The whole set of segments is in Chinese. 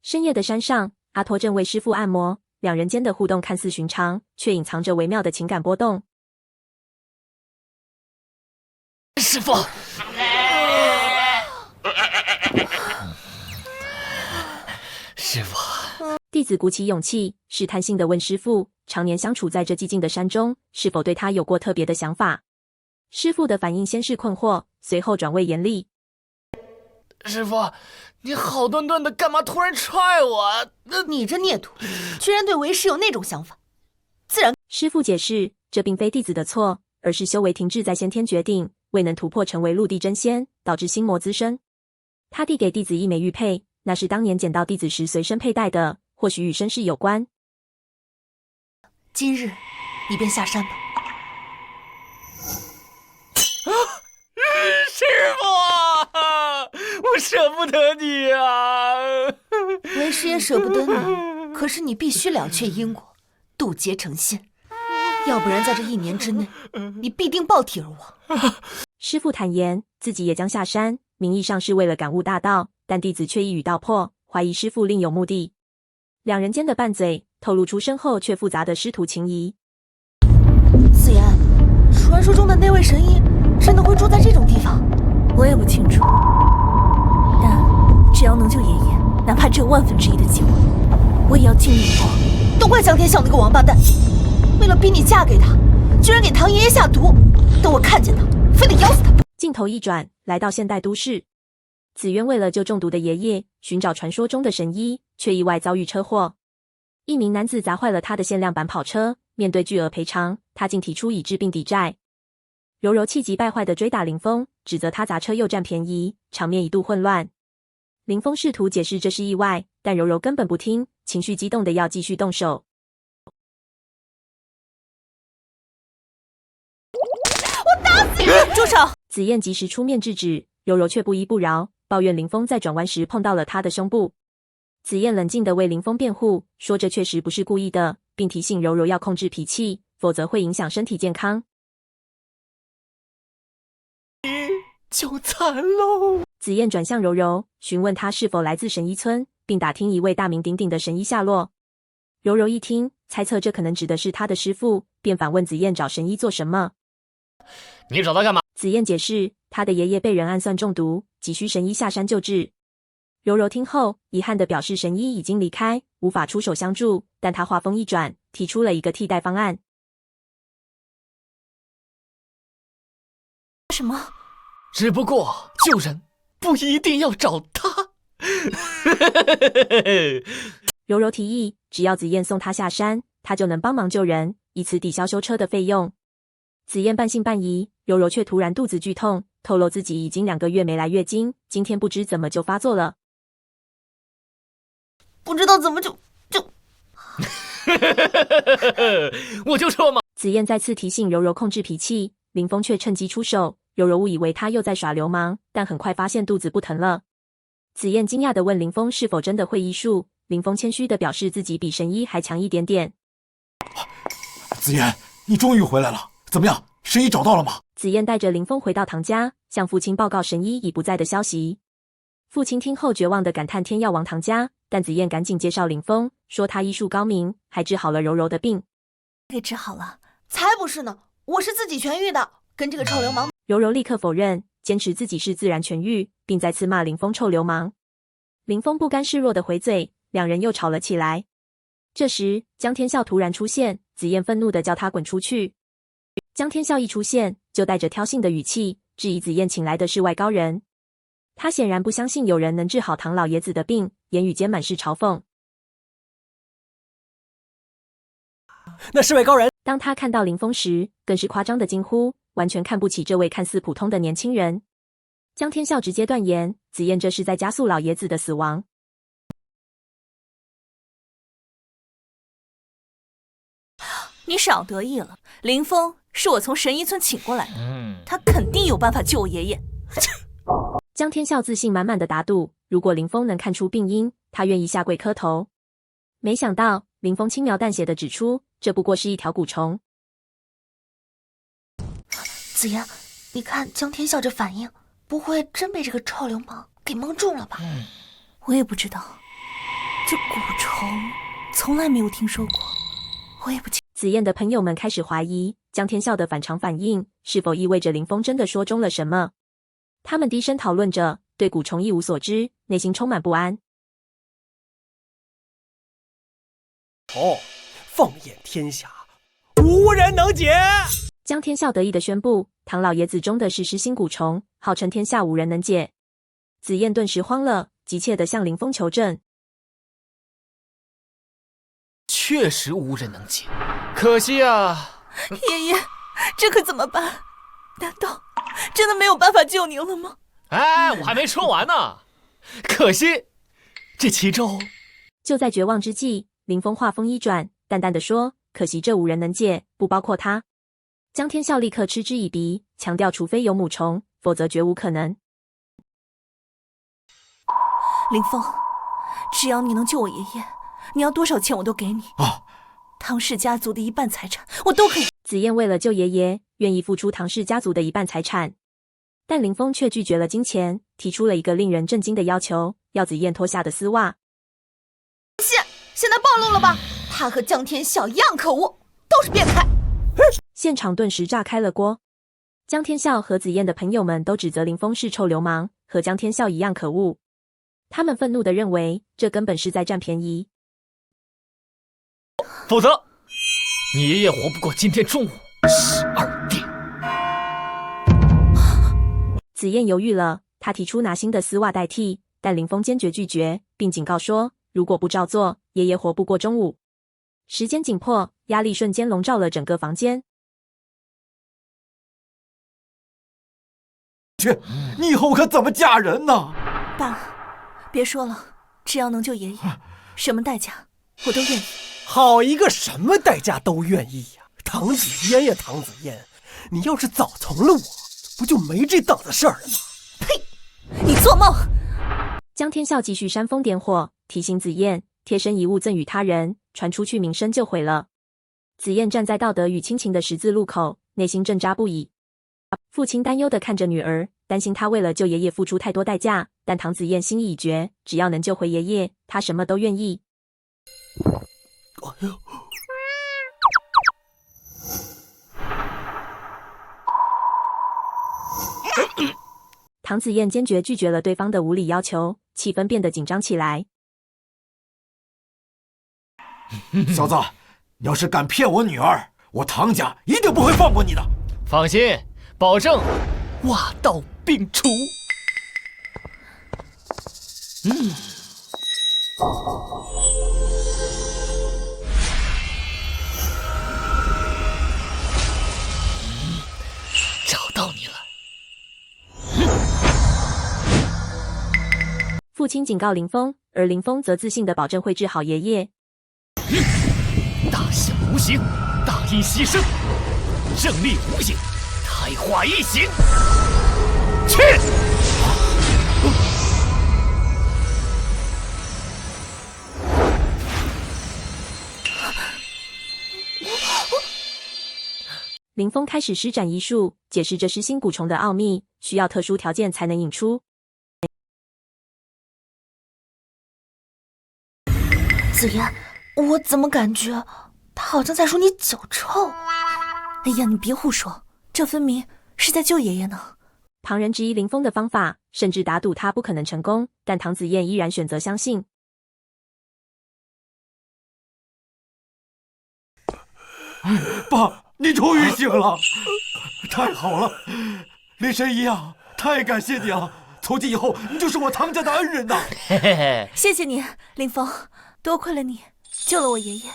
深夜的山上，阿托正为师父按摩，两人间的互动看似寻常，却隐藏着微妙的情感波动。师父，师父。弟子鼓起勇气，试探性地问师父：常年相处在这寂静的山中，是否对他有过特别的想法？师父的反应先是困惑，随后转为严厉：师父，你好端端的干嘛突然踹我？你这孽徒，居然对为师有那种想法，自然。师父解释，这并非弟子的错，而是修为停滞在先天决定，未能突破成为陆地真仙，导致心魔滋生。他递给弟子一枚玉佩，那是当年捡到弟子时随身佩戴的，或许与身世有关。今日你便下山吧。师父，我舍不得你啊！为师也舍不得你，可是你必须了却因果，渡劫成仙，要不然在这1年之内，你必定爆体而亡。师父坦言，自己也将下山，名义上是为了感悟大道，但弟子却一语道破，怀疑师父另有目的。两人间的拌嘴，透露出深厚却复杂的师徒情谊。子言，传说中的那位神医真的会住在这种地方？我也不清楚，但只要能救爷爷，哪怕只有1/1000的机会，我也要尽力一搏。都怪江天笑那个王八蛋，为了逼你嫁给他，居然给唐爷爷下毒，等我看见他，非得咬死他。镜头一转，来到现代都市。紫渊为了救中毒的爷爷，寻找传说中的神医，却意外遭遇车祸。一名男子砸坏了他的限量版跑车，面对巨额赔偿，他竟提出以治病抵债。柔柔气急败坏地追打林峰，指责他砸车又占便宜，场面一度混乱。林峰试图解释这是意外，但柔柔根本不听，情绪激动的要继续动手。我打死你！住手！紫燕及时出面制止，柔柔却不依不饶，抱怨林峰在转弯时碰到了他的胸部。紫燕冷静地为林峰辩护，说这确实不是故意的，并提醒柔柔要控制脾气，否则会影响身体健康。就惨喽！紫燕转向柔柔，询问她是否来自神医村，并打听一位大名鼎鼎的神医下落。柔柔一听，猜测这可能指的是她的师父，便反问紫燕找神医做什么。你找他干嘛？紫燕解释，她的爷爷被人暗算中毒，急需神医下山救治。柔柔听后，遗憾地表示神医已经离开，无法出手相助，但她话锋一转，提出了一个替代方案。什么？只不过救人不一定要找他。柔柔提议，只要紫燕送她下山，她就能帮忙救人，以此抵消修车的费用。紫燕半信半疑，柔柔却突然肚子剧痛，透露自己已经2个月没来月经，今天不知怎么就发作了。不知道怎么就我就说嘛。紫燕再次提醒柔柔控制脾气，林峰却趁机出手。柔柔误以为他又在耍流氓，但很快发现肚子不疼了。紫燕惊讶地问林峰是否真的会医术，林峰谦虚地表示自己比神医还强一点点。紫燕，你终于回来了，怎么样？神医找到了吗？紫燕带着林峰回到唐家，向父亲报告神医已不在的消息。父亲听后绝望地感叹天要亡唐家，但紫燕赶紧介绍林峰，说他医术高明，还治好了柔柔的病。给治好了？才不是呢，我是自己痊愈的，跟这个臭流氓。柔柔立刻否认，坚持自己是自然痊愈，并再次骂林峰臭流氓。林峰不甘示弱的回嘴，两人又吵了起来。这时，江天笑突然出现，紫燕愤怒地叫他滚出去。江天笑一出现，就带着挑衅的语气，质疑紫燕请来的是外高人。他显然不相信有人能治好唐老爷子的病，言语间满是嘲讽。那是位高人。当他看到林峰时，更是夸张的惊呼，完全看不起这位看似普通的年轻人。江天笑直接断言，紫燕这是在加速老爷子的死亡。你少得意了，林峰是我从神医村请过来的，他肯定有办法救我爷爷。江天笑自信满满的打赌，如果林峰能看出病因，他愿意下跪磕头。没想到林峰轻描淡写的指出，这不过是一条蛊虫。紫妍，你看江天笑这反应，不会真被这个臭流氓给蒙中了吧？我也不知道。这蛊虫从来没有听说过，我也不清。紫燕的朋友们开始怀疑江天笑的反常反应是否意味着林峰真的说中了什么。他们低声讨论着，对蛊虫一无所知，内心充满不安。放眼天下，无人能解。江天笑得意地宣布，唐老爷子中的是失心蛊虫，号称天下无人能解。紫燕顿时慌了，急切地向林峰求证。确实无人能解，可惜啊。爷爷，这可怎么办？难道真的没有办法救您了吗？哎，我还没说完呢。可惜，这其中……就在绝望之际，林峰话锋一转，淡淡地说：“可惜这无人能解，不包括他。”江天笑立刻嗤之以鼻，强调除非有母虫，否则绝无可能。林峰，只要你能救我爷爷，你要多少钱我都给你。唐氏家族的一半财产我都可以。紫燕为了救爷爷，愿意付出唐氏家族的一半财产，但林峰却拒绝了金钱，提出了一个令人震惊的要求，要紫燕脱下的丝袜。现在暴露了吧？他和江天笑一样可恶，都是变态。现场顿时炸开了锅。江天笑和紫燕的朋友们都指责林峰是臭流氓，和江天笑一样可恶。他们愤怒地认为，这根本是在占便宜。否则，你爷爷活不过今天中午12点。紫燕犹豫了，她提出拿新的丝袜代替，但林峰坚决拒绝，并警告说，如果不照做，爷爷活不过中午。时间紧迫，压力瞬间笼罩了整个房间。去，你以后可怎么嫁人呢？爸，别说了，只要能救爷爷，什么代价我都愿意。好一个什么代价都愿意呀！唐子嫣呀，唐子嫣，你要是早从了我，不就没这档子事儿了吗？呸！你做梦！江天笑继续煽风点火，提醒紫燕，贴身遗物赠与他人，传出去名声就毁了。紫燕站在道德与亲情的十字路口，内心挣扎不已。父亲担忧地看着女儿，担心她为了救爷爷付出太多代价，但唐紫燕心意已决，只要能救回爷爷，她什么都愿意。唐紫燕坚决拒绝了对方的无理要求，气氛变得紧张起来。小子，你要是敢骗我女儿，我唐家一定不会放过你的。放心，保证挖到并除。找到你了。父亲警告林峰，而林峰则自信地保证会治好爷爷。大小无形，大音希声，正力无影，太化一形。去！林峰开始施展医术，解释这失心蛊虫的奥秘，需要特殊条件才能引出。紫嫣，我怎么感觉他好像在说你脚臭？哎呀，你别胡说，这分明是在救爷爷呢。旁人质疑林峰的方法，甚至打赌他不可能成功，但唐紫燕依然选择相信。爸，你终于醒了，太好了，林神医啊，太感谢你了！从今以后，你就是我唐家的恩人呐！嘿嘿嘿，谢谢你，林峰，多亏了你救了我爷爷。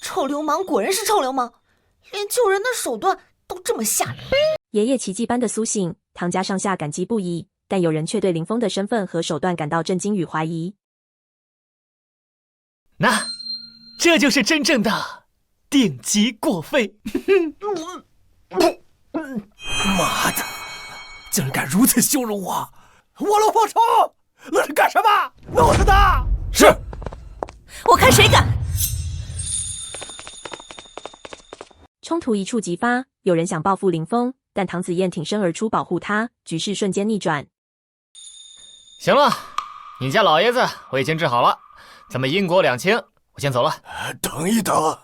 臭流氓果然是臭流氓，连救人的手段都这么吓人。爷爷奇迹般的苏醒，唐家上下感激不已，但有人却对林峰的身份和手段感到震惊与怀疑。那这就是真正的顶级过费。妈的，竟然敢如此羞辱我！我老报仇！那是干什么？弄死他！是。我看谁敢！冲突一触即发，有人想报复林峰，但唐紫燕挺身而出保护他，局势瞬间逆转。行了，你家老爷子我已经治好了，咱们因果两清，我先走了。等一等，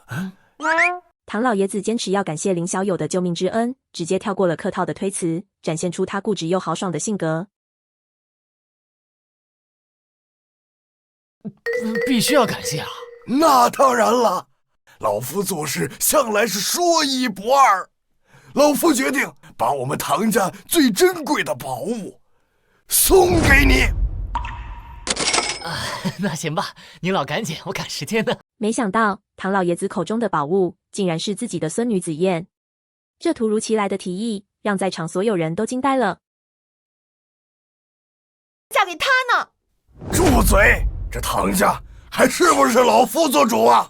唐老爷子坚持要感谢林小友的救命之恩，直接跳过了客套的推辞，展现出他固执又豪爽的性格。必须要感谢啊！那当然了，老夫做事向来是说一不二。老夫决定把我们唐家最珍贵的宝物送给你。那行吧，您老赶紧，我赶时间呢。没想到唐老爷子口中的宝物，竟然是自己的孙女紫燕。这突如其来的提议，让在场所有人都惊呆了。嫁给他呢？住嘴！这唐家还是不是老夫做主啊？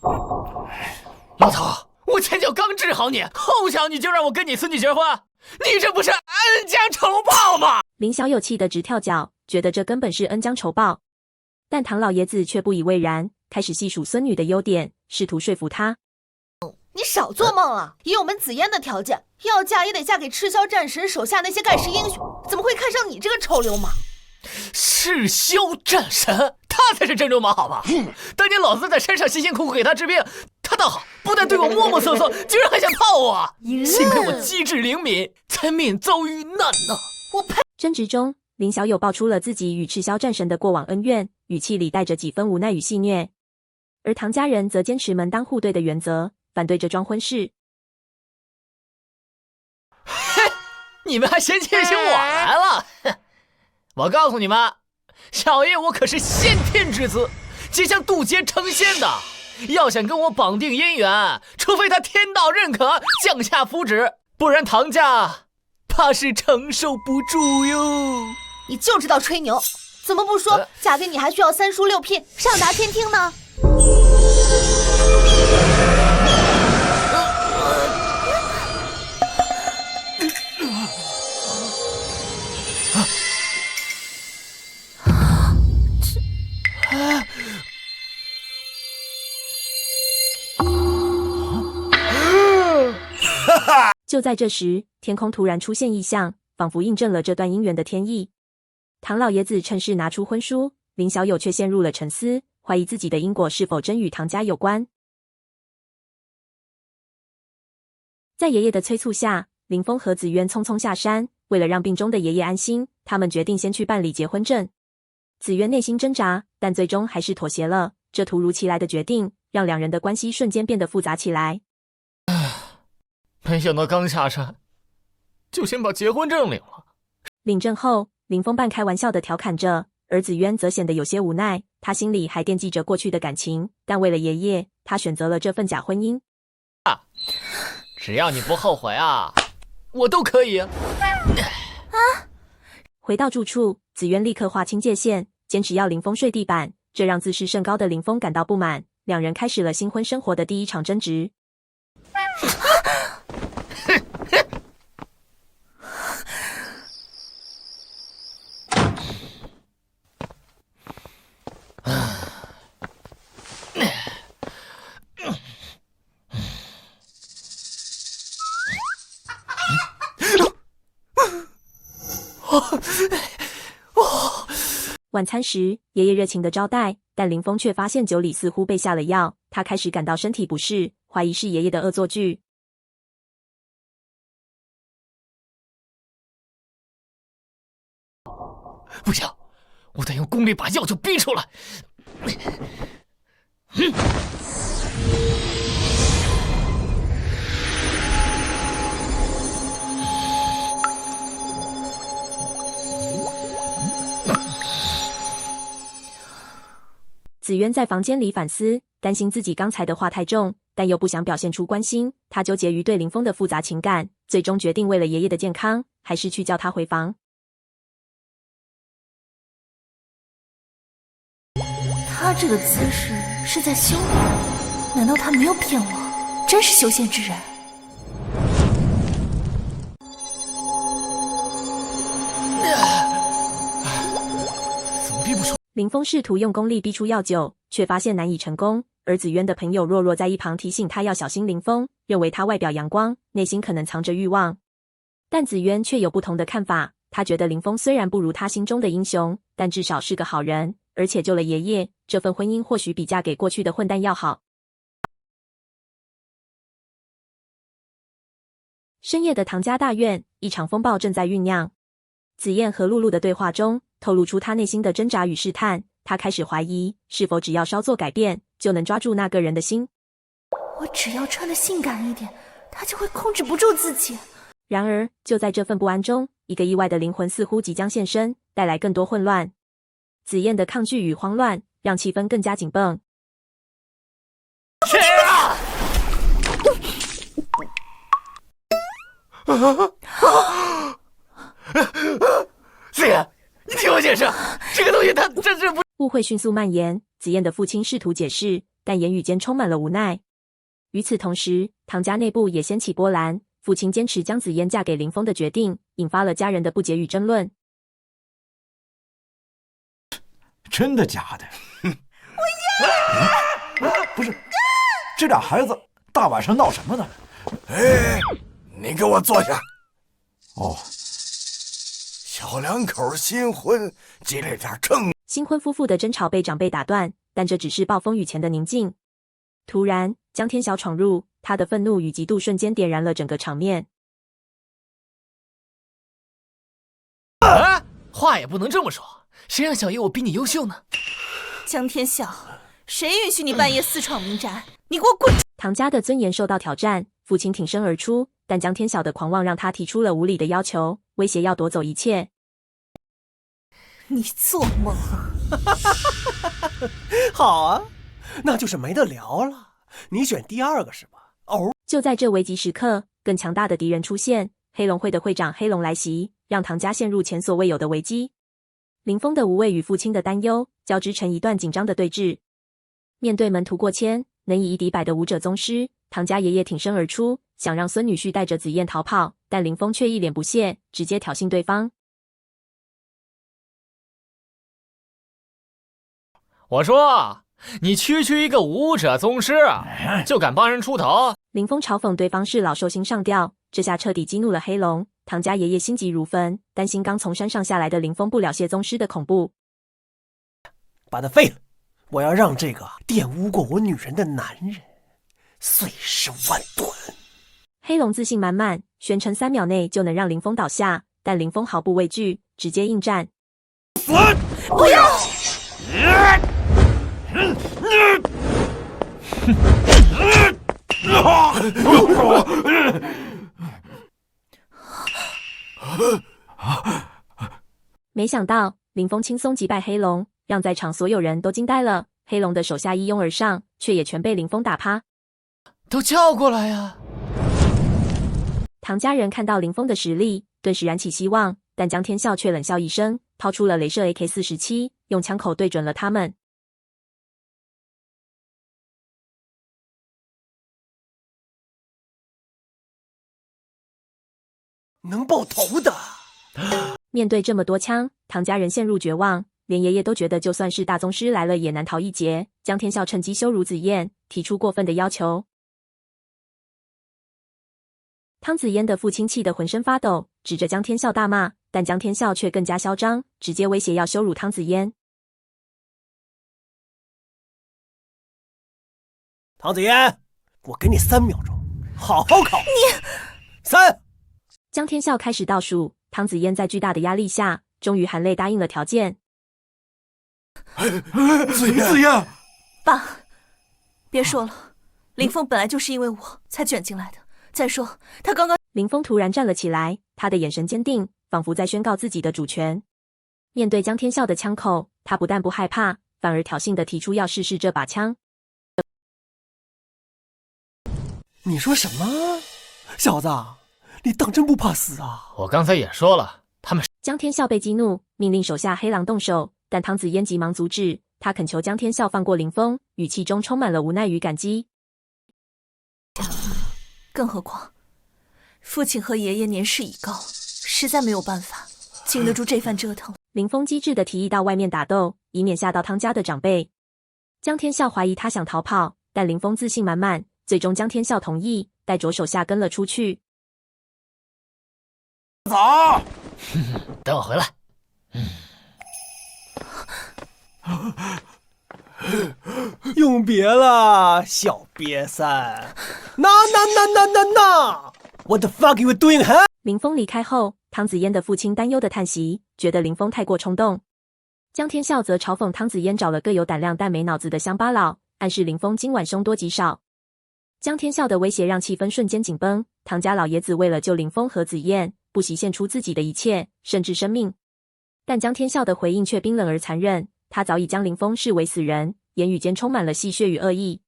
老头，我前脚刚治好你，后脚你就让我跟你孙女结婚，你这不是恩将仇报吗？林小友气得直跳脚，觉得这根本是恩将仇报。但唐老爷子却不以为然，开始细数孙女的优点，试图说服她。你少做梦了！以我们紫嫣的条件，要嫁也得嫁给赤霄战神手下那些盖世英雄，怎么会看上你这个臭流氓？赤霄战神，他才是真流氓好吧？当年老子在山上辛辛苦苦给他治病，他倒好，不但对我磨磨蹭蹭，居然还想泡我。幸亏我机智灵敏，才免遭遇难呢。我呸！争执中，林小友爆出了自己与赤霄战神的过往恩怨，语气里带着几分无奈与戏谑。而唐家人则坚持门当户对的原则，反对这桩婚事。你们还嫌弃起我来了？我告诉你们，小爷我可是先天之子，即将渡劫成仙的。要想跟我绑定姻缘，除非他天道认可，降下符旨，不然唐家怕是承受不住哟。你就知道吹牛，怎么不说嫁给你还需要三书六聘、上达天听呢？就在这时，天空突然出现异象，仿佛印证了这段姻缘的天意。唐老爷子趁势拿出婚书，林小友却陷入了沉思，怀疑自己的因果是否真与唐家有关。在爷爷的催促下，林峰和紫渊匆匆下山。为了让病中的爷爷安心，他们决定先去办理结婚证。紫渊内心挣扎，但最终还是妥协了。这突如其来的决定，让两人的关系瞬间变得复杂起来。没想到刚下山，就先把结婚证领了。领证后，林峰半开玩笑地调侃着，而紫渊则显得有些无奈。他心里还惦记着过去的感情，但为了爷爷，他选择了这份假婚姻。只要你不后悔啊，我都可以。回到住处，紫渊立刻划清界限，坚持要林峰睡地板，这让自视甚高的林峰感到不满。两人开始了新婚生活的第一场争执。晚餐时，爷爷热情的招待，但林峰却发现酒里似乎被下了药，他开始感到身体不适，怀疑是爷爷的恶作剧。不行，我得用功力把药酒逼出来。紫渊在房间里反思，担心自己刚才的话太重，但又不想表现出关心。他纠结于对林峰的复杂情感，最终决定为了爷爷的健康，还是去叫他回房。他这个姿势是在修炼，难道他没有骗我？真是修仙之人。怎么逼不出？林峰试图用功力逼出药酒，却发现难以成功。而紫渊的朋友若若在一旁提醒他要小心林峰，认为他外表阳光，内心可能藏着欲望。但紫渊却有不同的看法，他觉得林峰虽然不如他心中的英雄，但至少是个好人，而且救了爷爷，这份婚姻或许比嫁给过去的混蛋要好。深夜的唐家大院，一场风暴正在酝酿。紫燕和露露的对话中，透露出她内心的挣扎与试探。她开始怀疑，是否只要稍作改变，就能抓住那个人的心。我只要穿得性感一点，他就会控制不住自己。然而，就在这份不安中，一个意外的灵魂似乎即将现身，带来更多混乱。紫燕的抗拒与慌乱，让气氛更加紧绷。谁啊？紫燕，你听我解释，这个东西它这是不……误会迅速蔓延。紫燕的父亲试图解释，但言语间充满了无奈。与此同时，唐家内部也掀起波澜。父亲坚持将紫嫣嫁给林峰的决定，引发了家人的不解与争论。真的假的？我要！不是，这俩孩子大晚上闹什么呢？哎，你给我坐下。哦，小两口新婚，积累点正。新婚夫妇的争吵被长辈打断，但这只是暴风雨前的宁静。突然，江天晓闯入，他的愤怒与嫉妒瞬间点燃了整个场面。啊，话也不能这么说，谁让小爷我比你优秀呢？江天笑，谁允许你半夜私闯民宅？你给我滚！唐家的尊严受到挑战，父亲挺身而出，但江天晓的狂妄让他提出了无理的要求，威胁要夺走一切。你做梦！好啊，那就是没得聊了。你选第二个是吧？哦，就在这危急时刻，更强大的敌人出现。黑龙会的会长黑龙来袭，让唐家陷入前所未有的危机。林峰的无畏与父亲的担忧交织成一段紧张的对峙。面对门徒过千、能以一敌百的武者宗师，唐家爷爷挺身而出，想让孙女婿带着紫燕逃跑，但林峰却一脸不屑，直接挑衅对方。我说，你区区一个武者宗师，就敢帮人出头？林峰嘲讽对方是老寿星上吊，这下彻底激怒了黑龙。唐家爷爷心急如焚，担心刚从山上下来的林峰不了谢宗师的恐怖，把他废了！我要让这个玷污过我女人的男人碎尸万段。黑龙自信满满，宣称3秒内就能让林峰倒下，但林峰毫不畏惧，直接应战。不要！没想到林峰轻松击败黑龙，让在场所有人都惊呆了。黑龙的手下一拥而上，却也全被林峰打趴。都叫过来呀！唐家人看到林峰的实力，顿时燃起希望，但江天笑却冷笑一声，掏出了雷射 AK-47，用枪口对准了他们。能爆头的。面对这么多枪，唐家人陷入绝望，连爷爷都觉得就算是大宗师来了也难逃一劫。江天笑趁机羞辱紫燕，提出过分的要求。汤子嫣的父亲气得浑身发抖，指着江天笑大骂，但江天笑却更加嚣张，直接威胁要羞辱汤子嫣。唐子嫣，我给你3秒钟，好好考。3。江天笑开始倒数，汤子嫣在巨大的压力下，终于含泪答应了条件。紫嫣，爸，别说了，林峰本来就是因为我才卷进来的。再说，他刚刚……林峰突然站了起来，他的眼神坚定，仿佛在宣告自己的主权。面对江天笑的枪口，他不但不害怕，反而挑衅地提出要试试这把枪。你说什么，小子？你当真不怕死啊？我刚才也说了，他们……江天笑被激怒，命令手下黑狼动手，但汤子嫣急忙阻止，他恳求江天笑放过林峰，语气中充满了无奈与感激。更何况，父亲和爷爷年事已高，实在没有办法经得住这番折腾。林峰机智地提议到外面打斗，以免吓到汤家的长辈。江天笑怀疑他想逃跑，但林峰自信满满，最终江天笑同意，带着手下跟了出去。走，等我回来。永别了，小瘪三。那 ，What the fuck you doing, huh？ 林峰离开后，汤子嫣的父亲担忧的叹息，觉得林峰太过冲动。江天笑则嘲讽汤子嫣找了个有胆量但没脑子的乡巴佬，暗示林峰今晚凶多吉少。江天笑的威胁让气氛瞬间紧绷，唐家老爷子为了救林峰和子燕，不惜献出自己的一切，甚至生命。但江天笑的回应却冰冷而残忍，他早已将林峰视为死人，言语间充满了戏谑与恶意。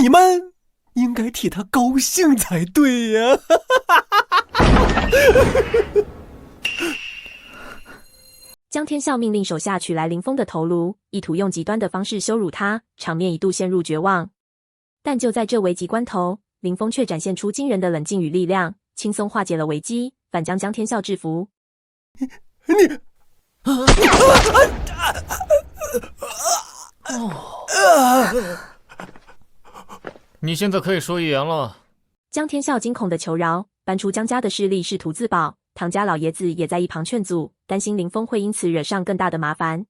你们应该替他高兴才对呀！江天笑命令手下取来林峰的头颅，意图用极端的方式羞辱他，场面一度陷入绝望。但就在这危急关头，林峰却展现出惊人的冷静与力量，轻松化解了危机，反将江天笑制服。你现在可以说预言了。江天笑惊恐的求饶，搬出江家的势力试图自保。唐家老爷子也在一旁劝阻，担心林峰会因此惹上更大的麻烦。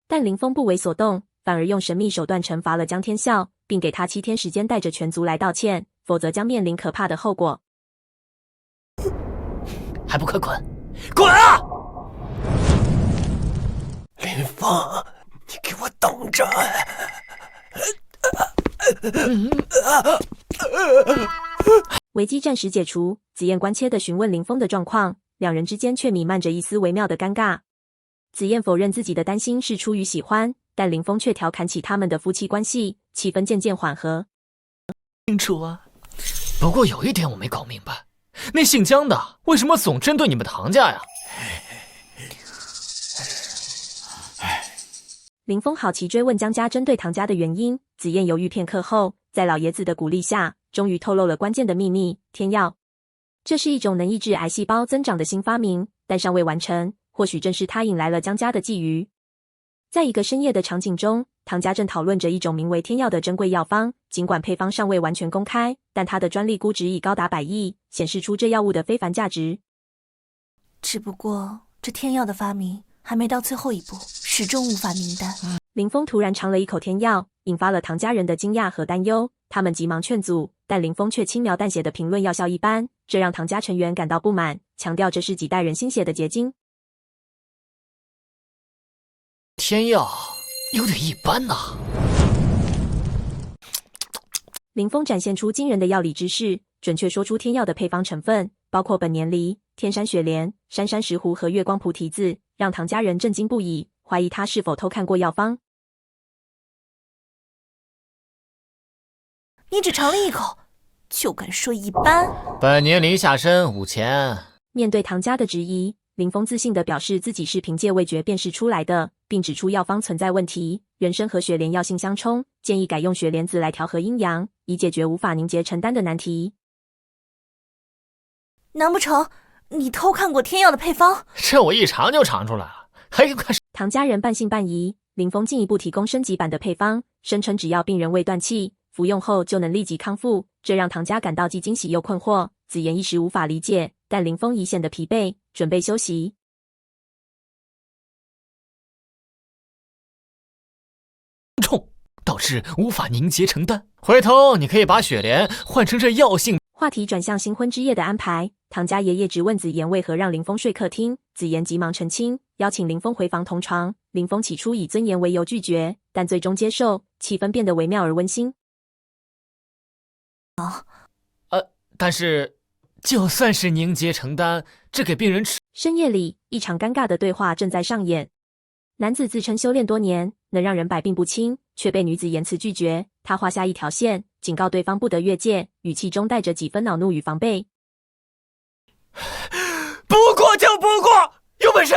但林峰不为所动，反而用神秘手段惩罚了江天笑，并给他7天时间带着全族来道歉，否则将面临可怕的后果。还不快滚！滚啊！林峰，你给我等着！危机暂时解除，子燕关切地询问林峰的状况，两人之间却弥漫着一丝微妙的尴尬。子燕否认自己的担心是出于喜欢，但林峰却调侃起他们的夫妻关系，气氛渐渐缓和。清楚啊，不过有一点我没搞明白，那姓江的为什么总针对你们唐家呀？林峰好奇追问江家针对唐家的原因，子燕犹豫片刻后，在老爷子的鼓励下，终于透露了关键的秘密：天药。这是一种能抑制癌细胞增长的新发明，但尚未完成，或许正是它引来了江家的觊觎。在一个深夜的场景中，唐家正讨论着一种名为天药的珍贵药方，尽管配方尚未完全公开，但它的专利估值已高达100亿，显示出这药物的非凡价值。只不过这天药的发明还没到最后一步，始终无法明白。林峰突然尝了一口天药，引发了唐家人的惊讶和担忧，他们急忙劝阻，但林峰却轻描淡写的评论药效一般，这让唐家成员感到不满，强调这是几代人心血的结晶。天药有点一般呐。林峰展现出惊人的药理知识，准确说出天药的配方成分，包括本年梨、天山雪莲、山山石斛和月光菩提子，让唐家人震惊不已，怀疑他是否偷看过药方。你只尝了一口，就敢说一般？本年梨下参5000。面对唐家的质疑，林峰自信地表示自己是凭借味觉辨识出来的，并指出药方存在问题，人参和雪莲药性相冲，建议改用雪莲子来调和阴阳，以解决无法凝结成丹的难题。难不成你偷看过天药的配方？这我一尝就尝出来了，还用看？唐家人半信半疑，林峰进一步提供升级版的配方，声称只要病人未断气，服用后就能立即康复，这让唐家感到既惊喜又困惑。子妍一时无法理解，但林峰已显得疲惫，准备休息。冲，导致无法凝结成丹。回头你可以把雪莲换成这药性。话题转向新婚之夜的安排，唐家爷爷质问子妍为何让林峰睡客厅，子妍急忙澄清，邀请林峰回房同床。林峰起初以尊严为由拒绝，但最终接受，气氛变得微妙而温馨。但是就算是凝结成丹，这给病人吃。深夜里，一场尴尬的对话正在上演。男子自称修炼多年，能让人百病不侵，却被女子严词拒绝。他画下一条线，警告对方不得越界，语气中带着几分恼怒与防备。不过就不过，有本事，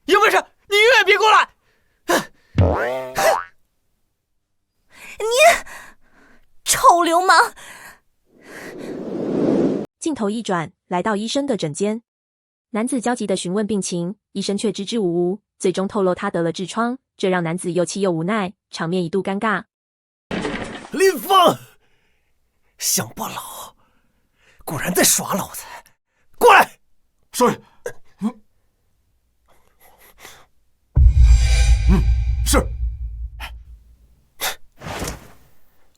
有本事，你永远别过来！你臭流氓！镜头一转，来到医生的诊间。男子焦急地询问病情，医生却支支吾吾，最终透露他得了痔疮，这让男子又气又无奈，场面一度尴尬。林峰，乡巴佬，果然在耍老子！过来，少爷，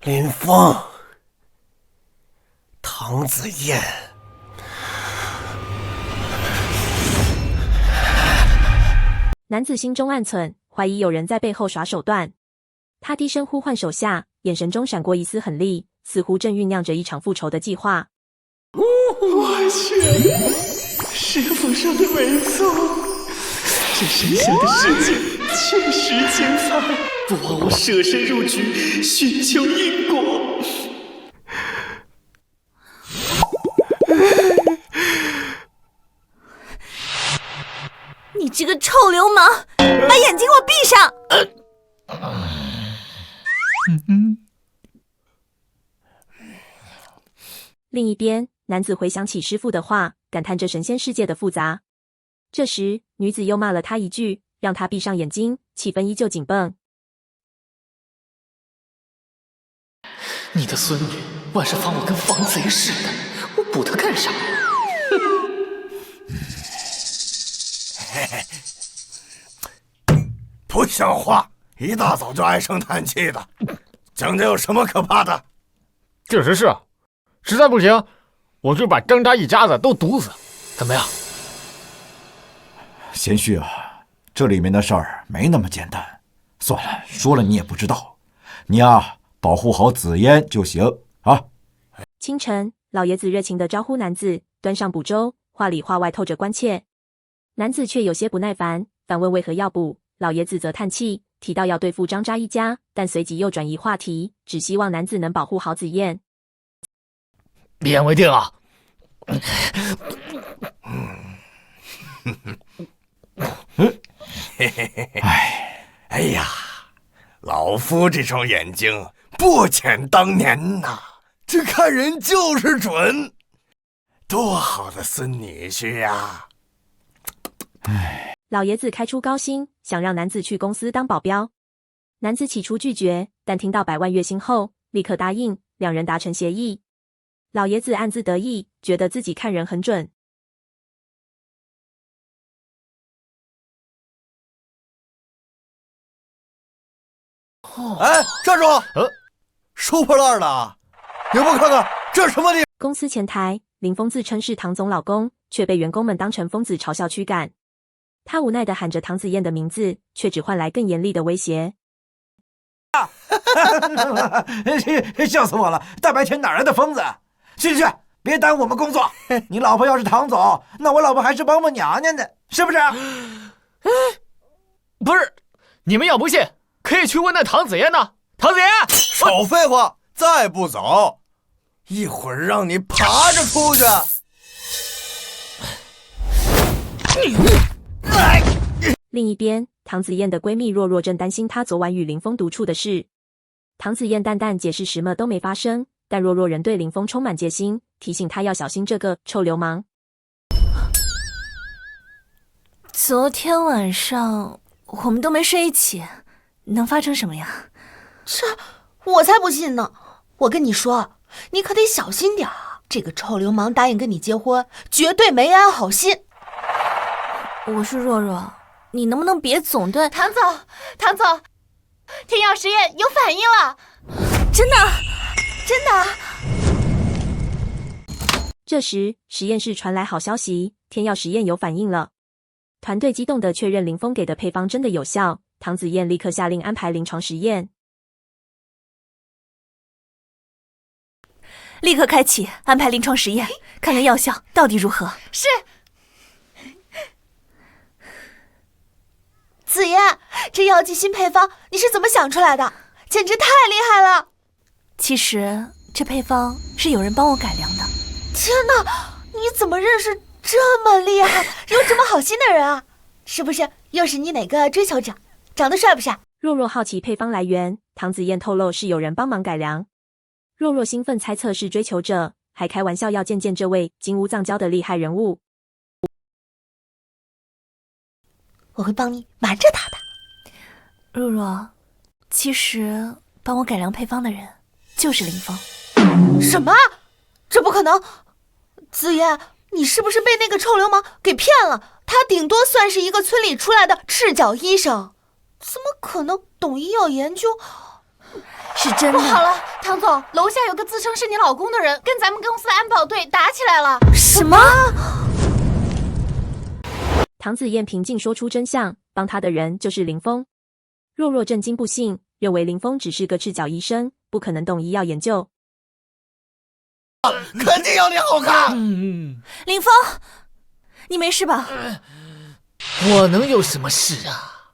林峰，唐子燕。男子心中暗忖，怀疑有人在背后耍手段。他低声呼唤手下，眼神中闪过一丝狠厉，似乎正酝酿着一场复仇的计划。我去，师傅说的没错，这剩下的时间确实精彩，不枉我舍身入局，寻求因果。你这个臭流氓，把眼睛给我闭上！另一边，男子回想起师父的话，感叹这神仙世界的复杂。这时，女子又骂了他一句，让他闭上眼睛，气氛依旧紧绷。你的孙女万是放我跟防贼似的，我补她干啥？不像话！一大早就唉声叹气的，讲这有什么可怕的？确实是，实在不行，我就把张扎一家子都毒死，怎么样？贤婿啊，这里面的事儿没那么简单。算了，说了你也不知道，你啊，保护好紫嫣就行啊。清晨，老爷子热情地招呼男子端上补粥，话里话外透着关切。男子却有些不耐烦，反问为何要补。老爷子则叹气，提到要对付张扎一家，但随即又转移话题，只希望男子能保护好紫嫣。一言为定啊！哎呀，老夫这双眼睛不减当年呐，这看人就是准，多好的孙女婿呀！老爷子开出高薪，想让男子去公司当保镖。男子起初拒绝，但听到100万月薪后，立刻答应，两人达成协议。老爷子暗自得意，觉得自己看人很准。哎，站住！收破烂的，也不看看这是什么地方？公司前台，林峰自称是唐总老公，却被员工们当成疯子嘲笑驱赶。他无奈地喊着唐子燕的名字，却只换来更严厉的威胁。笑死我了！大白天哪来的疯子？去，别耽误我们工作。你老婆要是唐总，那我老婆还是王母娘娘呢，是不是？不是，你们要不信，可以去问那唐子嫣呢。唐子嫣，少废话，再不走，一会儿让你爬着出去。另一边，唐子燕的闺蜜若若正担心她昨晚与林峰独处的事。唐子燕淡淡解释什么都没发生，但若若仍对林峰充满戒心，提醒她要小心这个臭流氓。昨天晚上我们都没睡一起，能发生什么呀？这我才不信呢！我跟你说，你可得小心点儿。这个臭流氓答应跟你结婚，绝对没安好心。我是若若，你能不能别总对……唐总，天耀实验有反应了！真的？这时，实验室传来好消息，天耀实验有反应了。团队激动地确认林峰给的配方真的有效，唐子燕立刻下令安排临床实验。立刻开启，安排临床实验，看看药效到底如何。是。子嫣，这药剂新配方你是怎么想出来的？简直太厉害了！其实这配方是有人帮我改良的。天哪，你怎么认识这么厉害、有这么好心的人啊？是不是又是你哪个追求者？长得帅不帅？若若好奇配方来源，唐子燕透露是有人帮忙改良。若若兴奋猜测是追求者，还开玩笑要见见这位金屋藏娇的厉害人物。我会帮你瞒着他的。若若，其实帮我改良配方的人就是林峰。什么？这不可能！子嫣，你是不是被那个臭流氓给骗了？他顶多算是一个村里出来的赤脚医生，怎么可能懂医药研究？是真的。不好了，唐总，楼下有个自称是你老公的人，跟咱们公司的安保队打起来了。什么？唐子燕平静说出真相，帮她的人就是林峰。若若震惊不信，认为林峰只是个赤脚医生，不可能懂医药研究。肯定有你好看。林峰，你没事吧？我能有什么事啊？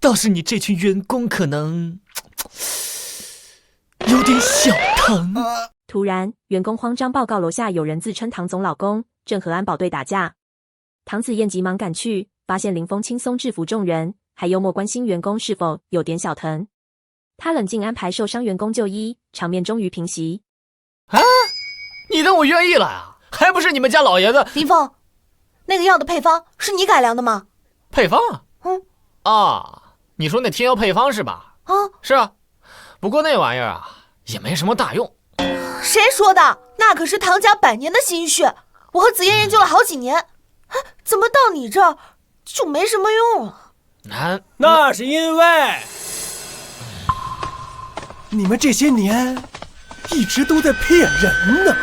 倒是你这群员工可能有点小疼。突然，员工慌张报告楼下有人自称唐总老公，正和安保队打架。唐子燕急忙赶去，发现林峰轻松制服众人，还幽默关心员工是否有点小疼。他冷静安排受伤员工就医，场面终于平息。啊，你当我愿意了啊？还不是你们家老爷子。林峰，那个药的配方是你改良的吗？配方？啊，你说那天药配方是吧？啊，是啊，不过那玩意儿啊也没什么大用。谁说的？那可是唐家100年的心血，我和子燕研究了好几年，怎么到你这儿就没什么用了？那是因为你们这些年一直都在骗人呢。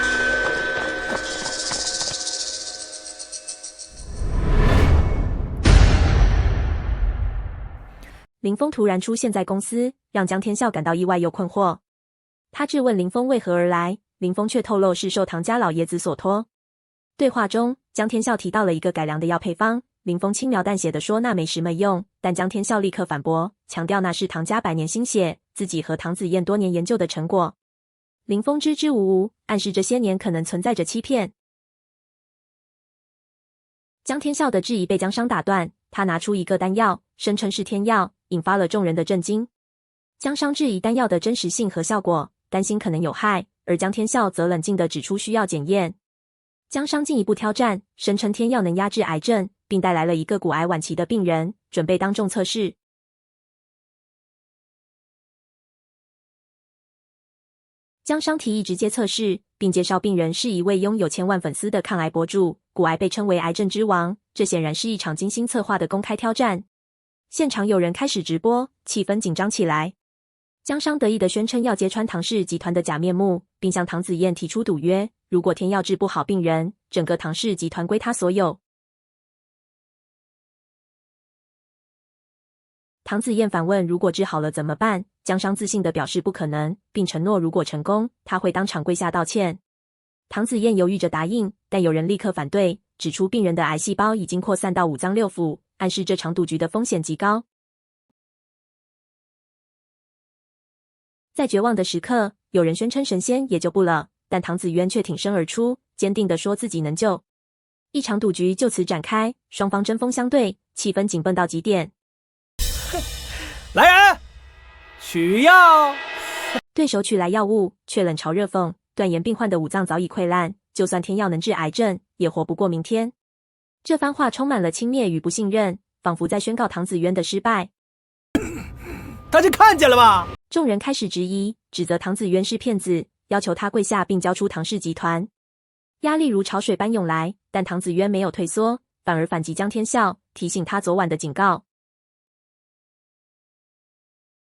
林峰突然出现在公司，让江天笑感到意外又困惑。他质问林峰为何而来，林峰却透露是受唐家老爷子所托。对话中，江天笑提到了一个改良的药配方，林峰轻描淡写地说那没什么用，但江天笑立刻反驳，强调那是唐家100年心血，自己和唐子燕多年研究的成果。林峰支支吾吾，暗示这些年可能存在着欺骗。江天笑的质疑被江商打断，他拿出一个丹药，声称是天药，引发了众人的震惊。江商质疑丹药的真实性和效果，担心可能有害，而江天笑则冷静地指出需要检验。江商进一步挑战，声称天药能压制癌症，并带来了一个骨癌晚期的病人，准备当众测试。江商提议直接测试，并介绍病人是一位拥有千万粉丝的抗癌博主，骨癌被称为癌症之王，这显然是一场精心策划的公开挑战。现场有人开始直播，气氛紧张起来。江商得意地宣称要揭穿唐氏集团的假面目，并向唐子燕提出赌约，如果天药治不好病人，整个唐氏集团归他所有。唐子燕反问如果治好了怎么办，江商自信地表示不可能，并承诺如果成功，他会当场跪下道歉。唐子燕犹豫着答应，但有人立刻反对，指出病人的癌细胞已经扩散到五脏六腑，暗示这场赌局的风险极高。在绝望的时刻，有人宣称神仙也救不了，但唐子渊却挺身而出，坚定地说自己能救。一场赌局就此展开，双方针锋相对，气氛紧绷到极点。来人，取药！对手取来药物，却冷嘲热讽，断言病患的五脏早已溃烂，就算天药能治癌症，也活不过明天。这番话充满了轻蔑与不信任，仿佛在宣告唐子渊的失败。大家看见了吧？众人开始质疑，指责唐子渊是骗子，要求他跪下并交出唐氏集团。压力如潮水般涌来，但唐子渊没有退缩，反而反击江天笑，提醒他昨晚的警告。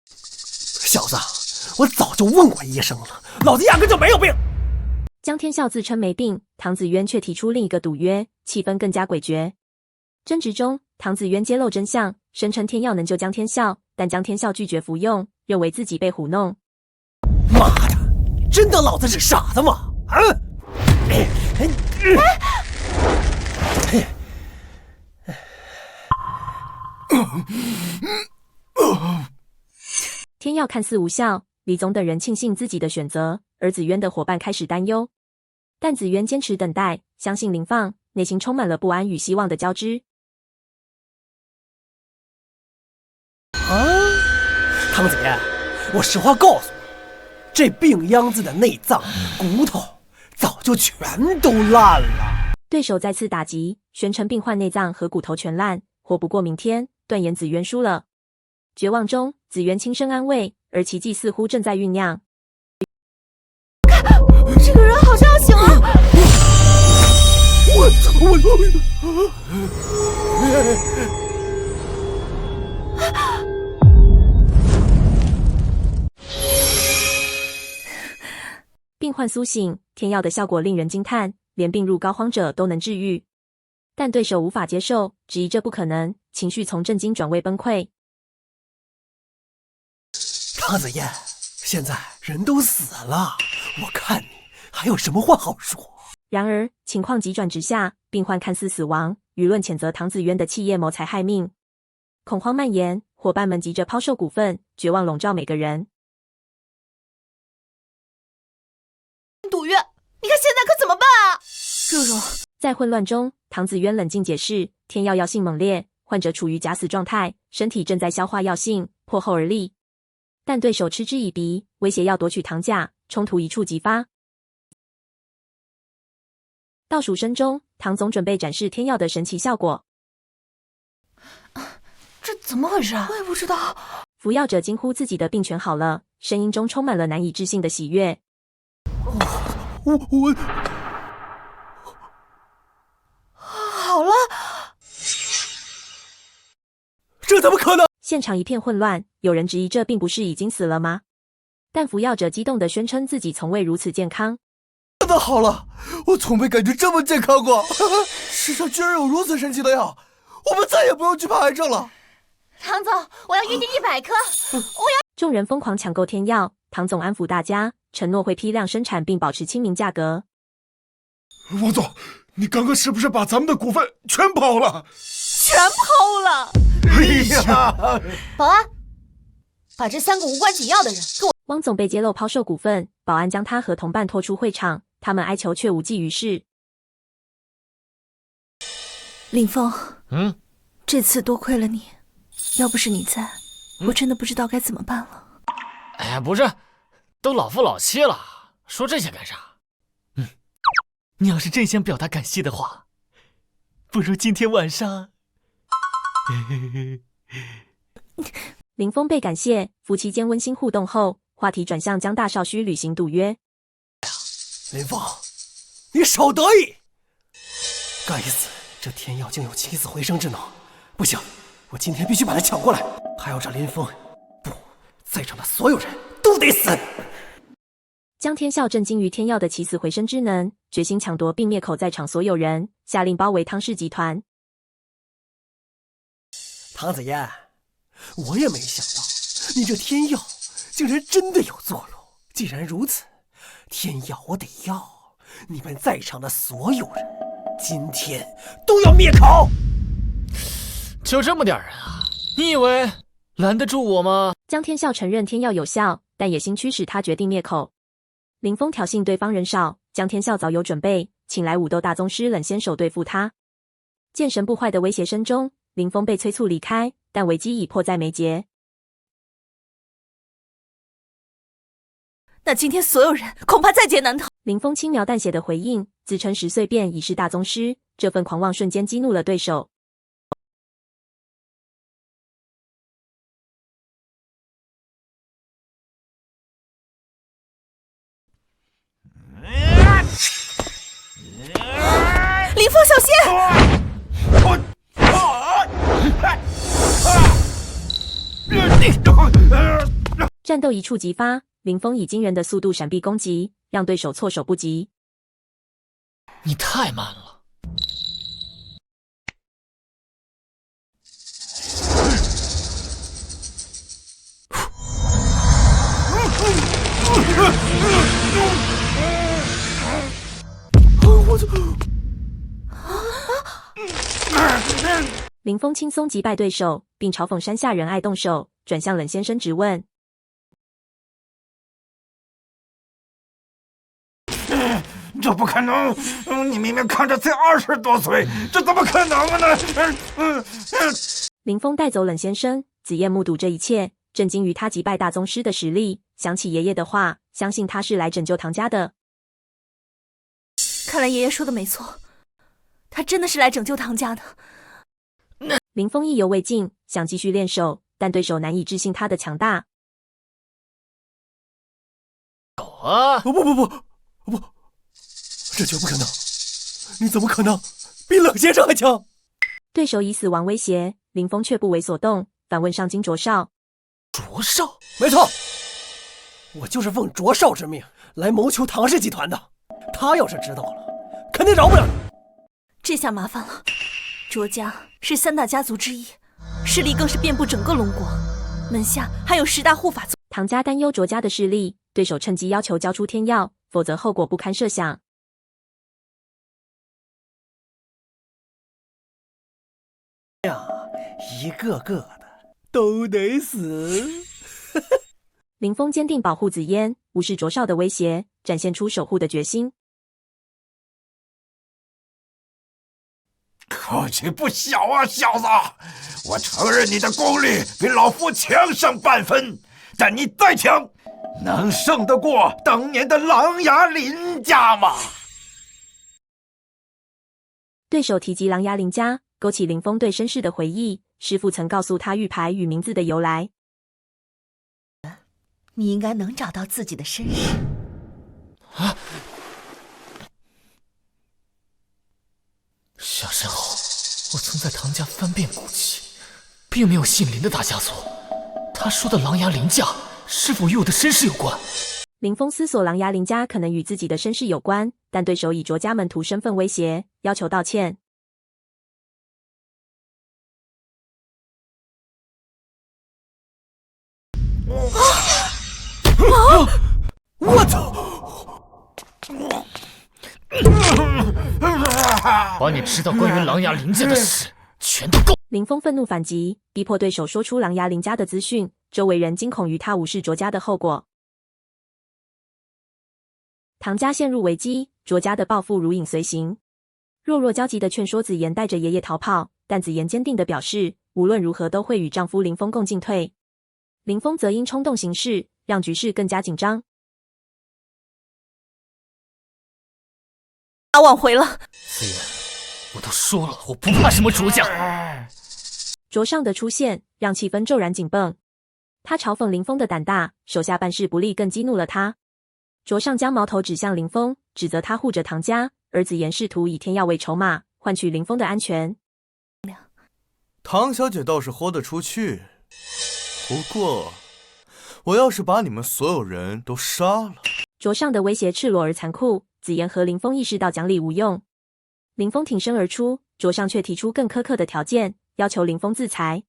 小子，我早就问过医生了，老子压根就没有病。江天笑自称没病，唐子渊却提出另一个赌约，气氛更加诡谲。争执中，唐子渊揭露真相，声称天药能救江天笑，但江天笑拒绝服用，认为自己被唬弄。妈的，真当老子是傻子吗？啊！天药看似无效，李总等人庆幸自己的选择，而子渊的伙伴开始担忧。但子渊坚持等待，相信林放，内心充满了不安与希望的交织。唐子妍，我实话告诉你，这病秧子的内脏、骨头早就全都烂了。对手再次打击，宣称病患内脏和骨头全烂，活不过明天，断言子渊输了。绝望中，子渊轻声安慰，而奇迹似乎正在酝酿。这个人好像要醒了。病患苏醒，天药的效果令人惊叹，连病入膏肓者都能治愈。但对手无法接受，质疑这不可能，情绪从震惊转为崩溃。汤子燕，现在人都死了，我看你还有什么话好说？然而情况急转直下，病患看似死亡，舆论谴责唐子渊的企业谋财害命，恐慌蔓延，伙伴们急着抛售股份，绝望笼罩每个人。赌约，你看现在可怎么办啊？若若，在混乱中，唐子渊冷静解释，天药药性猛烈，患者处于假死状态，身体正在消化药性，破后而立。但对手嗤之以鼻，威胁要夺取唐甲，冲突一触即发。倒数声中，唐总准备展示天药的神奇效果。这怎么回事啊？我也不知道。服药者惊呼自己的病全好了，声音中充满了难以置信的喜悦。我好了，这怎么可能？现场一片混乱，有人质疑这并不是已经死了吗？但服药者激动地宣称自己从未如此健康。真的好了，我从没感觉这么健康过。世上居然有如此神奇的药，我们再也不用惧怕癌症了。唐总，我要预定100颗，众人疯狂抢购天药，唐总安抚大家，承诺会批量生产并保持亲民价格。王总，你刚刚是不是把咱们的股份全抛了？全抛了！哎呀，保安，把这3个无关紧要的人给我。汪总被揭露抛售股份，保安将他和同伴拖出会场，他们哀求却无济于事。林峰，这次多亏了你，要不是你在，我真的不知道该怎么办了。哎呀，不是，都老夫老妻了，说这些干啥？你要是真想表达感谢的话，不如今天晚上。林峰被感谢，夫妻间温馨互动后，话题转向江大少需履行赌约。林峰，你少得意！该死，这天药竟有起死回生之能！不行，我今天必须把他抢过来，还要让林峰，不，在场的所有人都得死！江天笑震惊于天药的起死回生之能，决心抢夺并灭口在场所有人，下令包围汤氏集团。唐子燕，我也没想到你这天药竟然真的有作用。既然如此，天药我得要，你们在场的所有人今天都要灭口。就这么点人啊？你以为拦得住我吗？江天笑承认天药有效，但野心驱使他决定灭口。林峰挑衅对方人少，江天笑早有准备，请来武斗大宗师冷先手对付他。见神不坏的威胁声中，林峰被催促离开，但危机已迫在眉睫。那今天所有人恐怕在劫难逃。林峰轻描淡写的回应，自称10岁便已是大宗师，这份狂妄瞬间激怒了对手。林峰，小心！战斗一触即发，林峰以惊人的速度闪避攻击，让对手措手不及。你太慢了。林峰轻松击败对手，并嘲讽山下仁爱动手，转向冷先生质问：“这不可能！你明明看着才20多岁，这怎么可能呢？”林峰带走冷先生，紫燕目睹这一切，震惊于他击败大宗师的实力，想起爷爷的话，相信他是来拯救唐家的。看来爷爷说的没错，他真的是来拯救唐家的。林峰意犹未尽，想继续练手，但对手难以置信他的强大。不，这绝不可能！你怎么可能比冷先生还强？对手以死亡威胁，林峰却不为所动，反问上京卓少：“卓少，没错，我就是奉卓少之命来谋求唐氏集团的，他要是知道了，肯定饶不了你。这下麻烦了，卓家是3大家族之一，势力更是遍布整个龙国，门下还有10大护法族。唐家担忧卓家的势力，对手趁机要求交出天药，否则后果不堪设想。一个个的都得死。林峰坚定保护紫嫣，无视卓少的威胁，展现出守护的决心。口气不小啊，小子！我承认你的功力比老夫强上半分，但你再强，能胜得过当年的琅琊林家吗？对手提及琅琊林家，勾起林峰对身世的回忆。师父曾告诉他玉牌与名字的由来。你应该能找到自己的身世。啊！下山后，我曾在唐家翻遍古籍，并没有姓林的大家族。他说的琅琊林家，是否与我的身世有关？林峰思索琅琊林家可能与自己的身世有关，但对手以卓家门徒身份威胁，要求道歉。我操！把你知道关于琅琊林家的事全都够。林峰愤怒反击，逼迫对手说出琅琊林家的资讯，周围人惊恐于他无视卓家的后果。唐家陷入危机，卓家的报复如影随形。弱弱焦急地劝说紫妍带着爷爷逃跑，但紫妍坚定地表示，无论如何都会与丈夫林峰共进退。林峰则因冲动行事，让局势更加紧张。挽回了。紫妍，我都说了，我不怕什么卓家。卓尚的出现让气氛骤然紧绷。他嘲讽林峰的胆大，手下办事不力，更激怒了他。卓尚将矛头指向林峰，指责他护着唐家，而紫妍试图以天药为筹码，换取林峰的安全。唐小姐倒是豁得出去，不过我要是把你们所有人都杀了……卓尚的威胁赤裸而残酷，紫妍和林峰意识到讲理无用。林峰挺身而出，卓尚却提出更苛刻的条件，要求林峰自裁。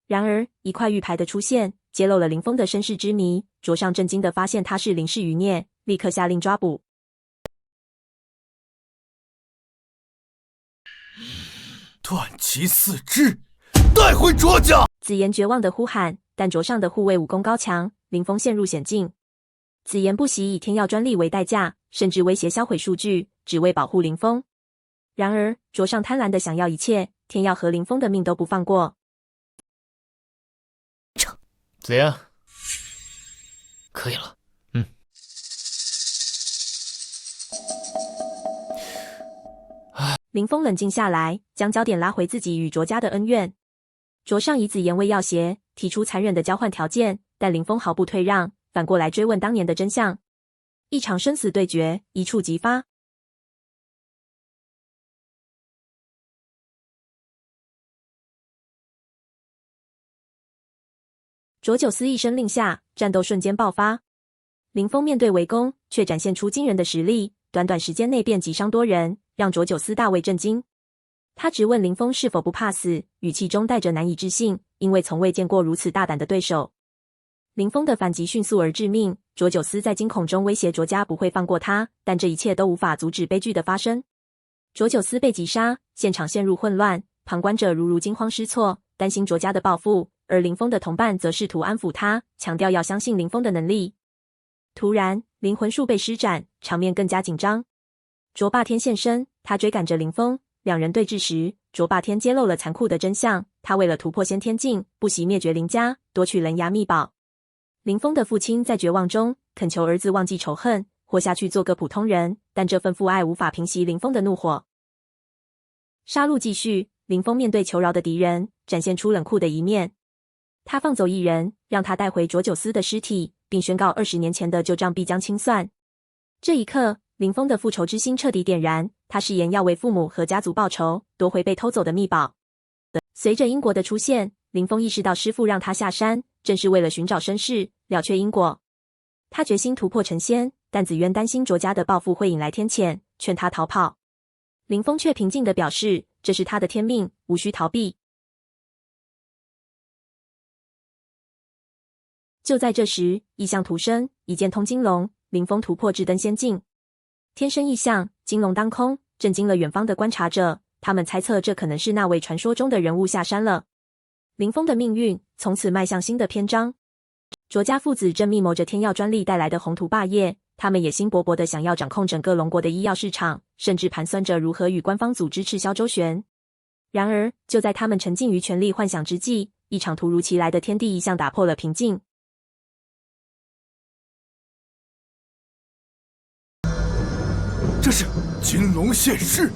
然而，一块玉牌的出现，揭露了林峰的身世之谜。卓尚震惊地发现他是林氏余孽，立刻下令抓捕。断其四肢，带回卓家！紫妍绝望地呼喊，但卓尚的护卫武功高强，林峰陷入险境。紫妍不惜以天药专利为代价，甚至威胁销毁数据，只为保护林峰。然而，卓尚贪婪地想要一切，天药和林峰的命都不放过。紫妍，可以了。林峰冷静下来，将焦点拉回自己与卓家的恩怨。卓尚以紫妍为要挟，提出残忍的交换条件，但林峰毫不退让，反过来追问当年的真相。一场生死对决一触即发。卓九思一声令下，战斗瞬间爆发。林峰面对围攻，却展现出惊人的实力，短短时间内便击伤多人，让卓九思大为震惊。他质问林峰是否不怕死，语气中带着难以置信，因为从未见过如此大胆的对手。林峰的反击迅速而致命，卓九思在惊恐中威胁卓家不会放过他，但这一切都无法阻止悲剧的发生。卓九思被击杀，现场陷入混乱，旁观者如惊慌失措，担心卓家的报复，而林峰的同伴则试图安抚他，强调要相信林峰的能力。突然，灵魂术被施展，场面更加紧张。卓霸天现身，他追赶着林峰，两人对峙时，卓霸天揭露了残酷的真相，他为了突破先天境，不惜灭绝林家，夺取人牙秘宝。林峰的父亲在绝望中恳求儿子忘记仇恨，活下去做个普通人，但这份父爱无法平息林峰的怒火。杀戮继续，林峰面对求饶的敌人，展现出冷酷的一面。他放走一人，让他带回卓九思的尸体，并宣告20年前的旧账必将清算。这一刻，林峰的复仇之心彻底点燃，他誓言要为父母和家族报仇，夺回被偷走的秘宝。随着因果的出现，林峰意识到师父让他下山，正是为了寻找身世，了却因果。他决心突破成仙，但紫渊担心卓家的报复会引来天谴，劝他逃跑。林峰却平静地表示，这是他的天命，无需逃避。就在这时，异象突生，一剑通金龙，林峰突破至登仙境。天生异象，金龙当空，震惊了远方的观察者。他们猜测这可能是那位传说中的人物下山了。林峰的命运从此迈向新的篇章。卓家父子正密谋着天药专利带来的宏图霸业，他们野心勃勃地想要掌控整个龙国的医药市场，甚至盘算着如何与官方组织赤霄周旋。然而，就在他们沉浸于权力幻想之际，一场突如其来的天地异象打破了平静。这是金龙现世，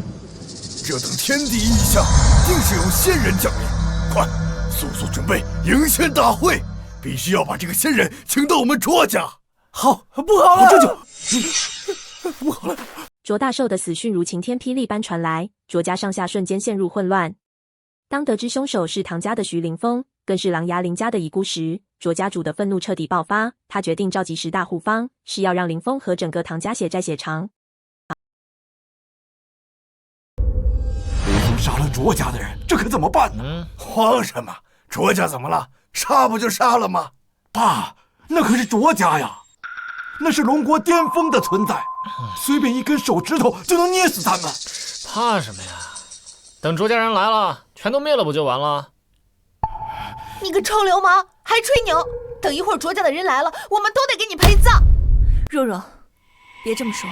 这等天地异象，定是由仙人降临。快，速速准备迎仙大会，必须要把这个仙人请到我们卓家。好，不好了，这就不好了。卓大寿的死讯如晴天霹雳般传来，卓家上下瞬间陷入混乱。当得知凶手是唐家的徐凌风，更是琅琊林家的遗孤时，卓家主的愤怒彻底爆发。他决定召集10大护方，是要让凌风和整个唐家血债血偿。杀了卓家的人，这可怎么办呢？慌什么？卓家怎么了？杀不就杀了吗？爸，那可是卓家呀，那是龙国巅峰的存在，随便一根手指头就能捏死他们。怕什么呀？等卓家人来了，全都灭了不就完了？你个臭流氓，还吹牛！等一会儿卓家的人来了，我们都得给你陪葬。若若，别这么说，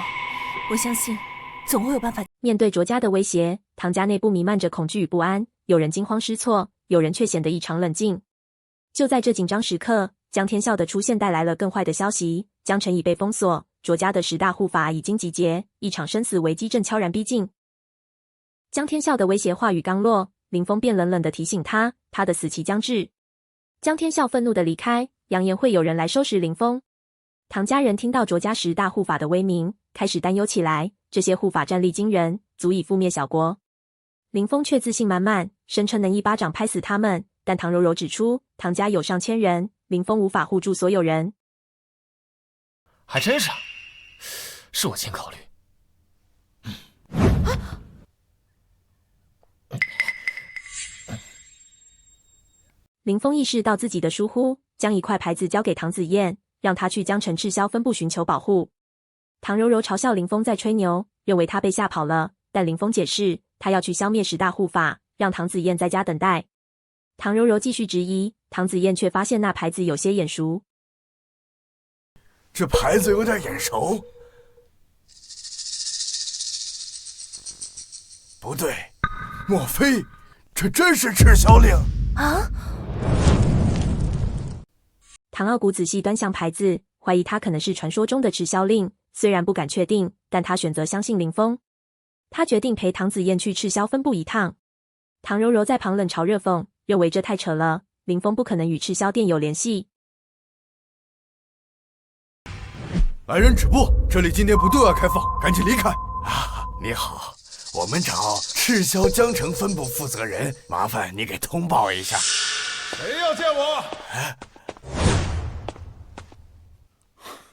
我相信总会有办法。面对卓家的威胁，唐家内部弥漫着恐惧与不安，有人惊慌失措，有人却显得异常冷静。就在这紧张时刻，江天啸的出现带来了更坏的消息，江城已被封锁，卓家的10大护法已经集结，一场生死危机正悄然逼近。江天啸的威胁话语刚落，林峰便冷冷地提醒他，他的死期将至。江天啸愤怒地离开，扬言会有人来收拾林峰。唐家人听到卓家10大护法的威名，开始担忧起来，这些护法战力惊人，足以覆灭小国。林峰却自信满满，声称能一巴掌拍死他们，但唐柔柔指出，唐家有上千人，林峰无法护住所有人。还真是，是我先考虑。林峰意识到自己的疏忽，将一块牌子交给唐子燕，让他去江城赤霄分部寻求保护。唐柔柔嘲笑林峰在吹牛，认为他被吓跑了，但林峰解释，他要去消灭10大护法，让唐子燕在家等待。唐柔柔继续质疑，唐子燕却发现那牌子有些眼熟。这牌子有点眼熟，不对，莫非这真是赤霄令啊？唐傲骨仔细端详牌子，怀疑他可能是传说中的赤霄令，虽然不敢确定，但他选择相信林峰。他决定陪唐子燕去赤霄分部一趟。唐柔柔在旁冷嘲热讽，认为这太扯了，林峰不可能与赤霄殿有联系。来人止步！这里今天不对外开放，赶紧离开！啊，你好，我们找赤霄江城分部负责人，麻烦你给通报一下。谁要见我？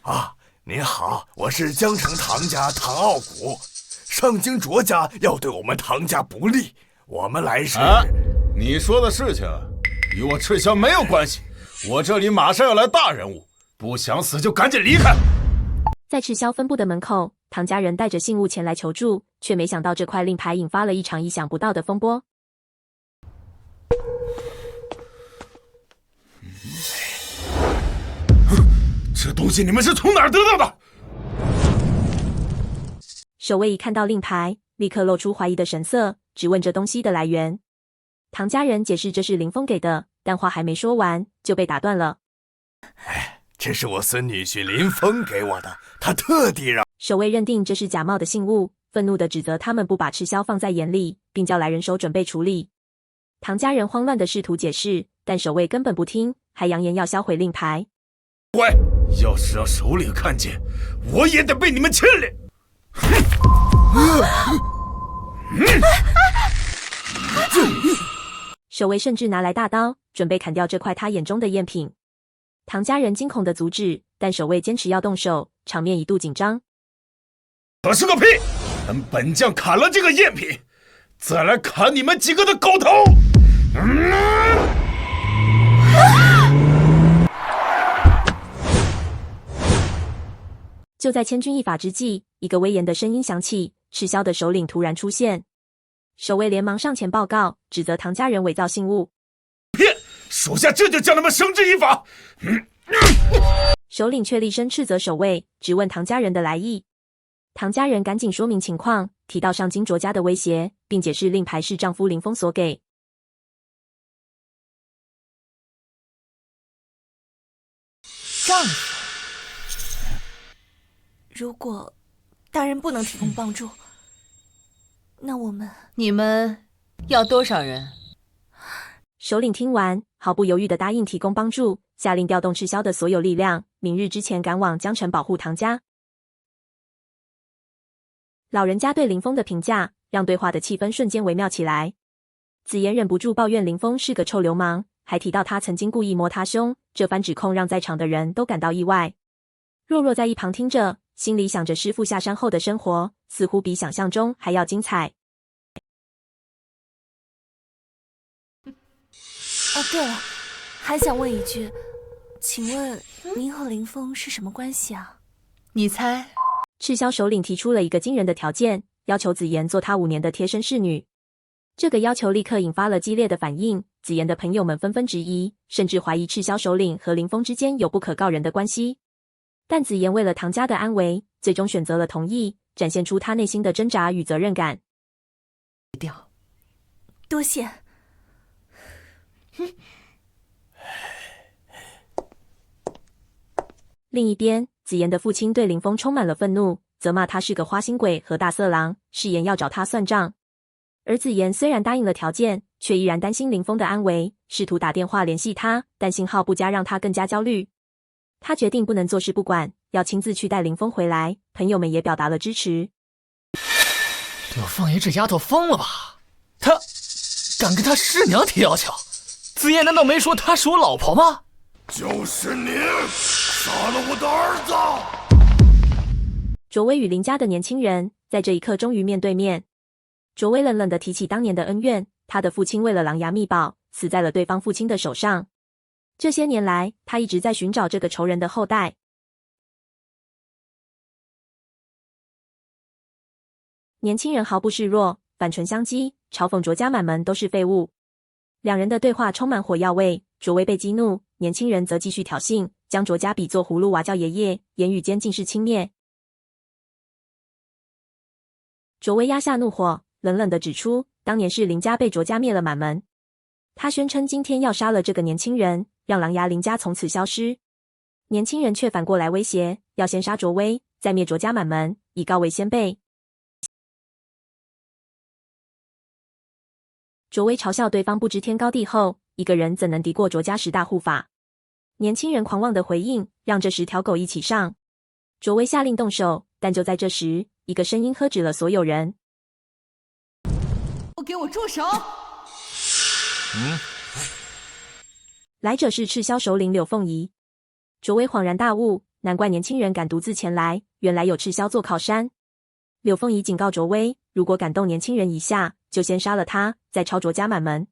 啊，您好，我是江城唐家唐傲骨，上京卓家要对我们唐家不利，我们来是……你说的事情与我赤霄没有关系，我这里马上要来大人物，不想死就赶紧离开。在赤霄分部的门口，唐家人带着信物前来求助，却没想到这块令牌引发了一场意想不到的风波。这东西你们是从哪儿得到的？守卫一看到令牌，立刻露出怀疑的神色，质问这东西的来源。唐家人解释这是林峰给的，但话还没说完就被打断了。这是我孙女婿林峰给我的，他特地让……守卫认定这是假冒的信物，愤怒地指责他们不把赤霄放在眼里，并叫来人手准备处理。唐家人慌乱地试图解释，但守卫根本不听，还扬言要销毁令牌。乖，要是让首领看见，我也得被你们牵连。守卫甚至拿来大刀，准备砍掉这块他眼中的赝品。唐家人惊恐地阻止，但守卫坚持要动手，场面一度紧张。可是个屁！等本将砍了这个赝品，再来砍你们几个的狗头！就在千钧一发之际，一个威严的声音响起，赤霄的首领突然出现。守卫连忙上前报告，指责唐家人伪造信物。骗！属下这就将他们绳之以法！首领却厉声斥责守卫，质问唐家人的来意。唐家人赶紧说明情况，提到上京卓家的威胁，并解释令牌是丈夫林峰所给。丈夫，如果大人不能提供帮助，那你们要多少人？首领听完，毫不犹豫地答应提供帮助，下令调动赤霄的所有力量，明日之前赶往江城保护唐家。老人家对林峰的评价，让对话的气氛瞬间微妙起来。子言忍不住抱怨林峰是个臭流氓，还提到他曾经故意摸他胸，这番指控让在场的人都感到意外。若若在一旁听着，心里想着师父下山后的生活，似乎比想象中还要精彩。对了，还想问一句，请问您和林峰是什么关系啊？你猜？赤霄首领提出了一个惊人的条件，要求子言做他5年的贴身侍女。这个要求立刻引发了激烈的反应，子言的朋友们纷纷质疑，甚至怀疑赤霄首领和林峰之间有不可告人的关系。但子言为了唐家的安危，最终选择了同意，展现出他内心的挣扎与责任感。多谢。另一边，子言的父亲对林峰充满了愤怒，责骂他是个花心鬼和大色狼，誓言要找他算账。而子言虽然答应了条件，却依然担心林峰的安危，试图打电话联系他，但信号不佳让他更加焦虑。他决定不能坐视不管，要亲自去带林峰回来。朋友们也表达了支持。柳凤仪这丫头疯了吧？她敢跟她师娘提要求？子夜难道没说她是我老婆吗？就是你杀了我的儿子！卓威与林家的年轻人在这一刻终于面对面。卓威冷冷地提起当年的恩怨，他的父亲为了狼牙秘宝，死在了对方父亲的手上。这些年来，他一直在寻找这个仇人的后代。年轻人毫不示弱，反唇相讥，嘲讽卓家满门都是废物。两人的对话充满火药味，卓威被激怒，年轻人则继续挑衅，将卓家比作葫芦娃叫爷爷，言语间尽是轻蔑。卓威压下怒火，冷冷地指出，当年是林家被卓家灭了满门。他宣称今天要杀了这个年轻人，让狼牙林家从此消失。年轻人却反过来威胁，要先杀卓威，再灭卓家满门，以告为先辈。卓威嘲笑对方不知天高地厚，一个人怎能敌过卓家10大护法？年轻人狂妄的回应，让这10条狗一起上。卓威下令动手，但就在这时，一个声音喝止了所有人。给我住手！来者是赤霄首领柳凤仪。卓威恍然大悟，难怪年轻人敢独自前来，原来有赤霄做靠山。柳凤仪警告卓威，如果敢动年轻人一下，就先杀了他，再抄卓家满门。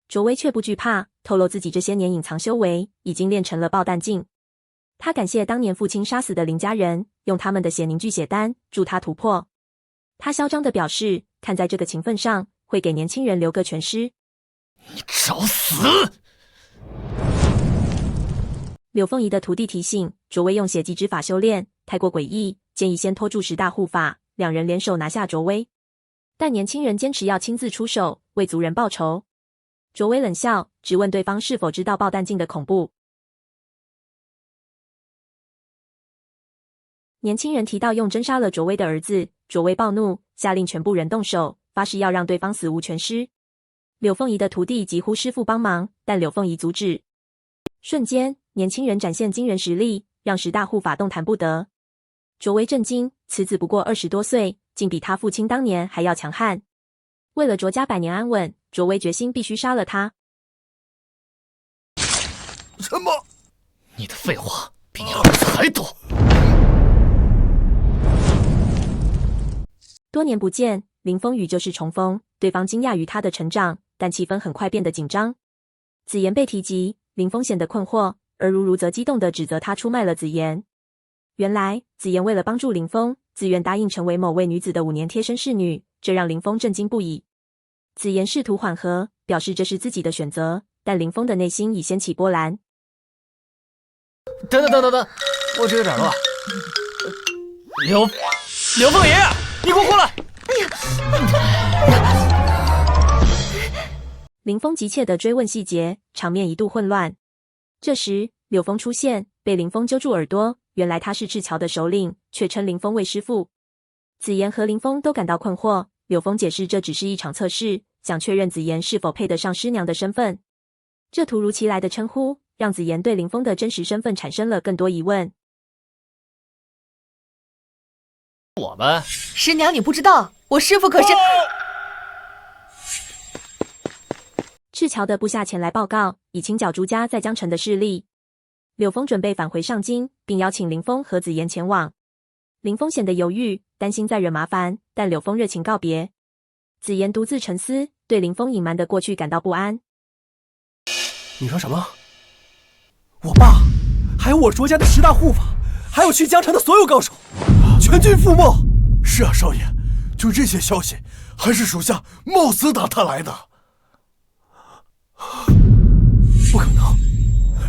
卓威却不惧怕，透露自己这些年隐藏修为已经练成了爆弹境。他感谢当年父亲杀死的林家人，用他们的血凝聚血丹，助他突破。他嚣张地表示，看在这个情分上，会给年轻人留个全尸。你找死！柳凤仪的徒弟提醒，卓威用血祭之法修炼，太过诡异，建议先拖住10大护法，两人联手拿下卓威。但年轻人坚持要亲自出手，为族人报仇。卓威冷笑，质问对方是否知道爆弹境的恐怖。年轻人提到用针杀了卓威的儿子，卓威暴怒，下令全部人动手，发誓要让对方死无全尸。柳凤仪的徒弟急呼师父帮忙，但柳凤仪阻止。瞬间，年轻人展现惊人实力，让10大护法动弹不得。卓威震惊，此子不过20多岁，竟比他父亲当年还要强悍。为了卓家百年安稳，卓威决心必须杀了他。什么？你的废话比你儿子还多。多年不见，林峰与旧事重逢，对方惊讶于他的成长，但气氛很快变得紧张。子妍被提及，林峰显得困惑，而如如则激动地指责他出卖了子妍。原来，子妍为了帮助林峰，自愿答应成为某位女子的5年贴身侍女，这让林峰震惊不已。子妍试图缓和，表示这是自己的选择，但林峰的内心已掀起波澜。等，我这有点乱。刘凤爷，你给我过来！林峰急切地追问细节，场面一度混乱。这时，柳峰出现，被林峰揪住耳朵。原来他是赤桥的首领，却称林峰为师父。子妍和林峰都感到困惑。柳峰解释，这只是一场测试，想确认子妍是否配得上师娘的身份。这突如其来的称呼，让子妍对林峰的真实身份产生了更多疑问。我们师娘，你不知道，我师父可是……赤桥的部下前来报告，已清剿朱家在江城的势力。柳峰准备返回上京，并邀请林峰和子妍前往。林峰显得犹豫，担心再惹麻烦，但柳峰热情告别。子妍独自沉思，对林峰隐瞒的过去感到不安。你说什么？我爸，还有我卓家的10大护法，还有去江城的所有高手，全军覆没。是啊，少爷，就这些消息，还是属下冒死打探来的。不可能，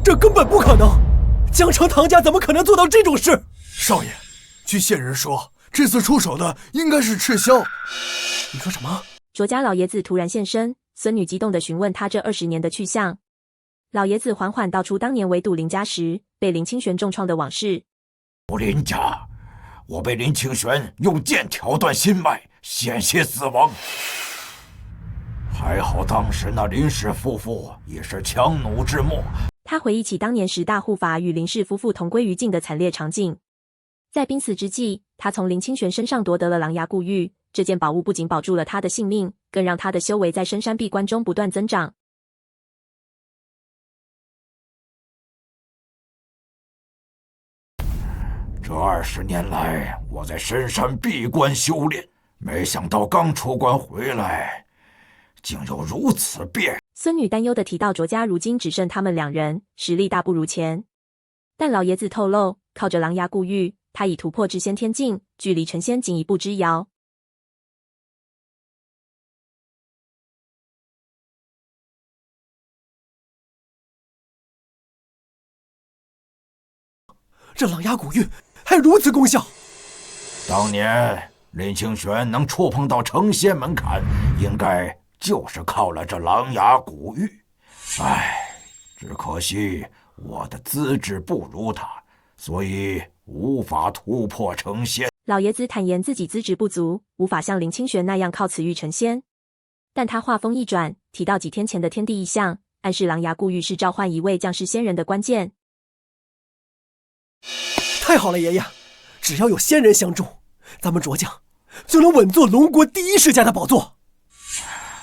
这根本不可能！江城唐家怎么可能做到这种事？少爷，据线人说，这次出手的应该是赤霄。你说什么？卓家老爷子突然现身，孙女激动地询问他这20年的去向。老爷子缓缓道出当年围堵林家时被林清玄重创的往事。林家，我被林清玄用剑挑断心脉，险些死亡。还好当时那林氏夫妇也是强弩之末。他回忆起当年10大护法与林氏夫妇同归于尽的惨烈场景。在濒死之际，他从林清玄身上夺得了狼牙固玉，这件宝物不仅保住了他的性命，更让他的修为在深山闭关中不断增长。这20年来，我在深山闭关修炼，没想到刚出关回来，竟有如此变。孙女担忧地提到，卓家如今只剩他们2人，实力大不如前。但老爷子透露，靠着狼牙固玉，他已突破至先天境，距离成仙仅一步之遥。这狼牙古玉还如此功效！当年林清玄能触碰到成仙门槛，应该就是靠了这狼牙古玉。唉，只可惜我的资质不如他，所以无法突破成仙。老爷子坦言自己资质不足，无法像林清玄那样靠此玉成仙。但他话锋一转，提到几天前的天地异象，暗示狼牙固玉是召唤一位降世仙人的关键。太好了，爷爷，只要有仙人相助，咱们卓家就能稳坐龙国第1世家的宝座。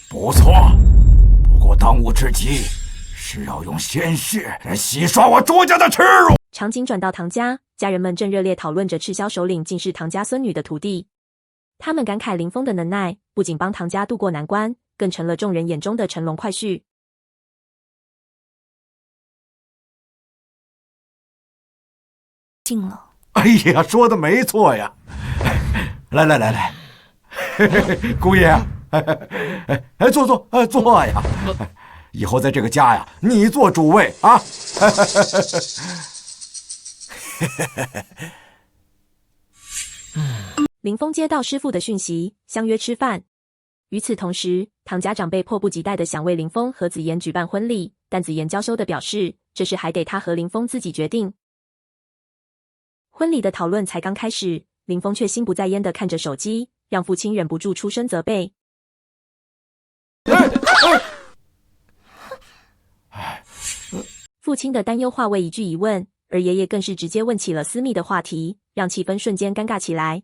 不错，不过当务之急是要用鲜血来洗刷我卓家的耻辱。场景转到唐家，家人们正热烈讨论着赤霄首领竟是唐家孙女的徒弟。他们感慨林峰的能耐，不仅帮唐家渡过难关，更成了众人眼中的乘龙快婿。进了。哎呀，说的没错呀！来，姑爷，坐呀！以后在这个家呀，你做主位啊！林峰接到师父的讯息，相约吃饭。与此同时，唐家长辈迫不及待地想为林峰和子妍举办婚礼，但子妍娇羞地表示，这事还得他和林峰自己决定。婚礼的讨论才刚开始，林峰却心不在焉地看着手机，让父亲忍不住出声责备。父亲的担忧化为一句疑问，而爷爷更是直接问起了私密的话题，让气氛瞬间尴尬起来。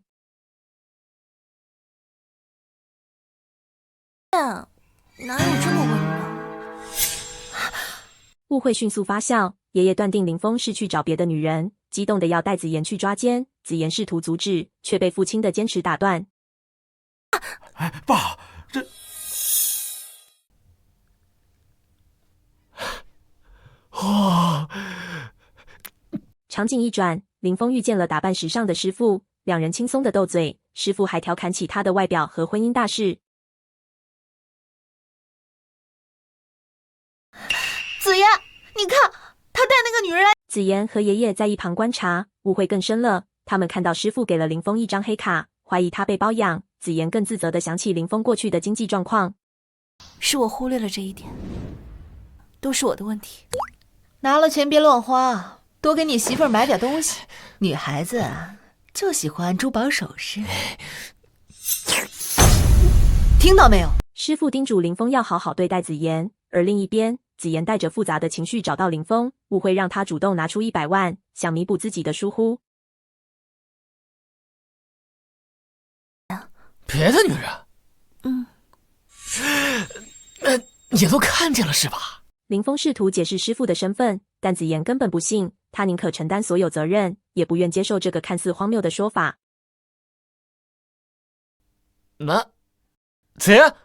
哪有这么问的？误会迅速发酵，爷爷断定林峰是去找别的女人，激动的要带子妍去抓奸。子妍试图阻止，却被父亲的坚持打断。爸，这……哇！场景一转，林峰遇见了打扮时尚的师傅，两人轻松的斗嘴，师傅还调侃起他的外表和婚姻大事。子妍，你看，他带那个女人来。子妍和爷爷在一旁观察，误会更深了。他们看到师傅给了林峰一张黑卡，怀疑他被包养。子妍更自责地想起林峰过去的经济状况，是我忽略了这一点，都是我的问题。拿了钱别乱花，多给你媳妇儿买点东西。女孩子啊，就喜欢珠宝首饰。听到没有？师傅叮嘱林峰要好好对待子妍，而另一边，子妍带着复杂的情绪找到林峰，误会让他主动拿出100万，想弥补自己的疏忽。别的女人？也都看见了是吧？林峰试图解释师傅的身份，但子妍根本不信，他宁可承担所有责任，也不愿接受这个看似荒谬的说法。那，子妍，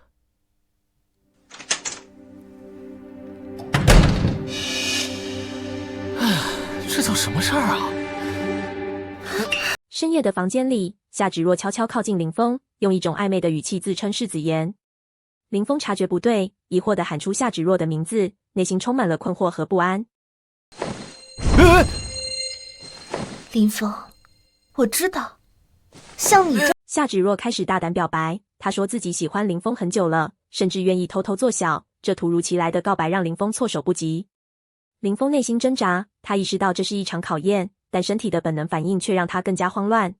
这叫什么事儿啊？深夜的房间里，夏芷若悄悄靠近林峰，用一种暧昧的语气自称是子妍。林峰察觉不对，疑惑地喊出夏芷若的名字，内心充满了困惑和不安。林峰，我知道，像你这……夏芷若开始大胆表白，她说自己喜欢林峰很久了，甚至愿意偷偷做小。这突如其来的告白让林峰措手不及。林峰内心挣扎，他意识到这是一场考验，但身体的本能反应却让他更加慌乱。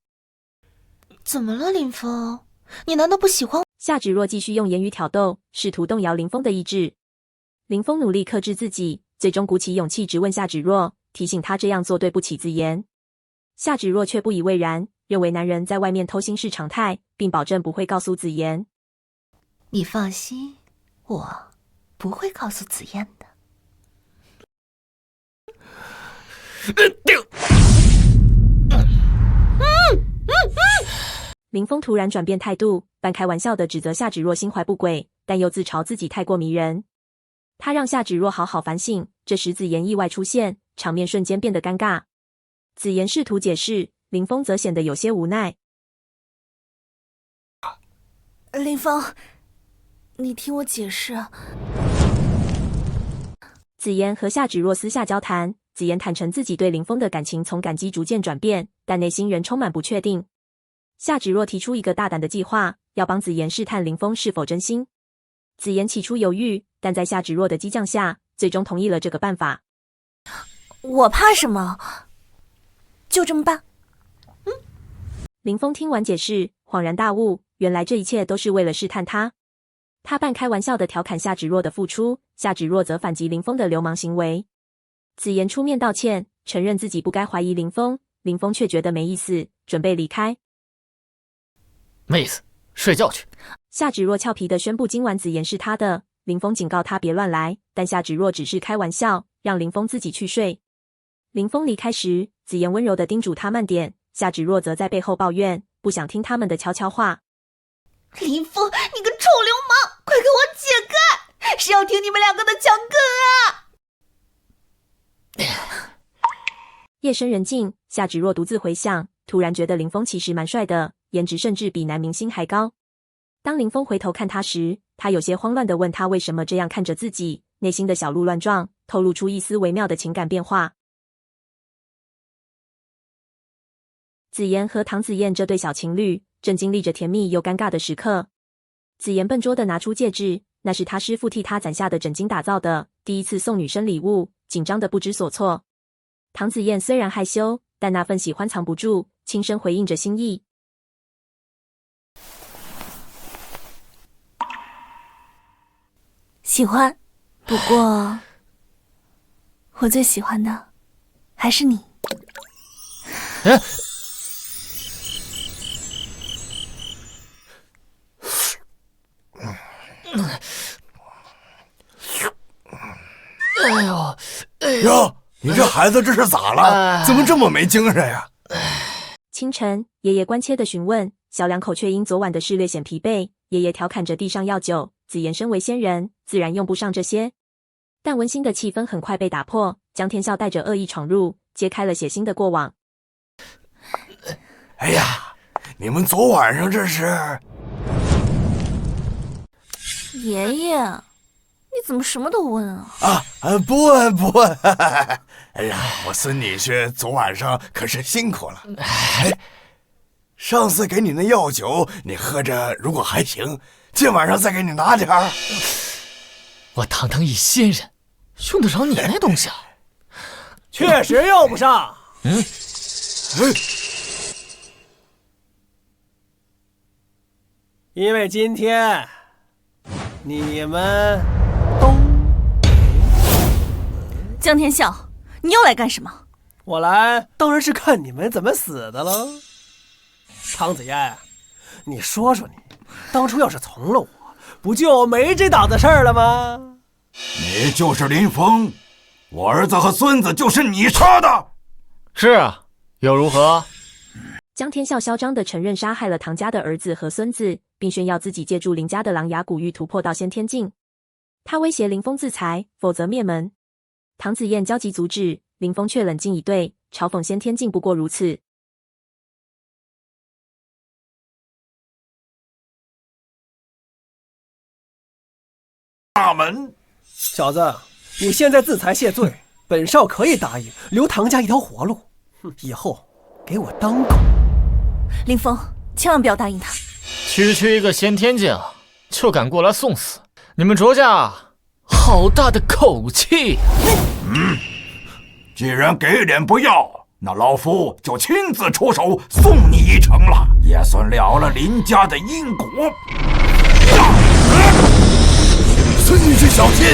怎么了，林峰？你难道不喜欢我？夏芷若继续用言语挑逗，试图动摇林峰的意志。林峰努力克制自己，最终鼓起勇气直问夏芷若，提醒她这样做对不起子妍。夏芷若却不以为然，认为男人在外面偷腥是常态，并保证不会告诉子妍。你放心，我不会告诉子妍的。林峰突然转变态度，半开玩笑的指责夏芷若心怀不轨，但又自嘲自己太过迷人。他让夏芷若好好反省。这时子妍意外出现，场面瞬间变得尴尬。子妍试图解释，林峰则显得有些无奈。林峰，你听我解释。子妍和夏芷若私下交谈，子妍坦诚自己对林峰的感情从感激逐渐转变，但内心仍充满不确定。夏芷若提出一个大胆的计划，要帮子妍试探林峰是否真心。子妍起初犹豫，但在夏芷若的激将下，最终同意了这个办法。我怕什么？就这么办。林峰听完解释，恍然大悟，原来这一切都是为了试探他。他半开玩笑的调侃夏芷若的付出，夏芷若则反击林峰的流氓行为。子妍出面道歉，承认自己不该怀疑林峰，林峰却觉得没意思，准备离开。没意思，睡觉去。夏芷若俏皮地宣布今晚子妍是他的，林峰警告他别乱来，但夏芷若只是开玩笑，让林峰自己去睡。林峰离开时，子妍温柔地叮嘱他慢点，夏芷若则在背后抱怨，不想听他们的悄悄话。林峰，你个臭流氓，快给我解开！谁要听你们两个的讲梗啊？夜深人静，夏芷若独自回想，突然觉得林峰其实蛮帅的，颜值甚至比男明星还高。当林峰回头看他时，他有些慌乱地问他为什么这样看着自己，内心的小鹿乱撞，透露出一丝微妙的情感变化。子妍和唐子燕这对小情侣正经历着甜蜜又尴尬的时刻。子妍笨拙地拿出戒指，那是他师父替他攒下的整金打造的，第一次送女生礼物，紧张得不知所措。唐子燕虽然害羞，但那份喜欢藏不住，轻声回应着心意。喜欢，不过我最喜欢的还是你。哎呦，哎呦！哟，你这孩子这是咋了？怎么这么没精神呀？清晨，爷爷关切地询问，小两口却因昨晚的事略显疲惫。爷爷调侃着地上药酒，子言身为仙人，自然用不上这些。但温馨的气氛很快被打破，江天笑带着恶意闯入，揭开了血腥的过往。哎呀，你们昨晚上这是……爷爷，你怎么什么都问啊？不问不问。哎呀，我孙女婿昨晚上可是辛苦了。上次给你那药酒，你喝着如果还行，今晚上再给你拿点儿。我堂堂一仙人，用得着你那东西啊？确实用不上。因为今天你们都……江天笑，你又来干什么？我来当然是看你们怎么死的了。汤子嫣，你说说你，当初要是从了我，不就没这档子事儿了吗？你就是林峰，我儿子和孙子就是你杀的。是啊，又如何？江天笑嚣张地承认杀害了唐家的儿子和孙子，并炫耀自己借助林家的狼牙古玉突破到先天境。他威胁林峰自裁，否则灭门。唐子燕焦急阻止，林峰却冷静以对，嘲讽先天境不过如此。大门，小子，你现在自裁谢罪，本少可以答应留唐家一条活路。以后给我当狗。林峰，千万不要答应他。区一个先天境就敢过来送死，你们卓家好大的口气！既然给脸不要，那老夫就亲自出手送你一程了，也算了了林家的因果。孙女婿小心！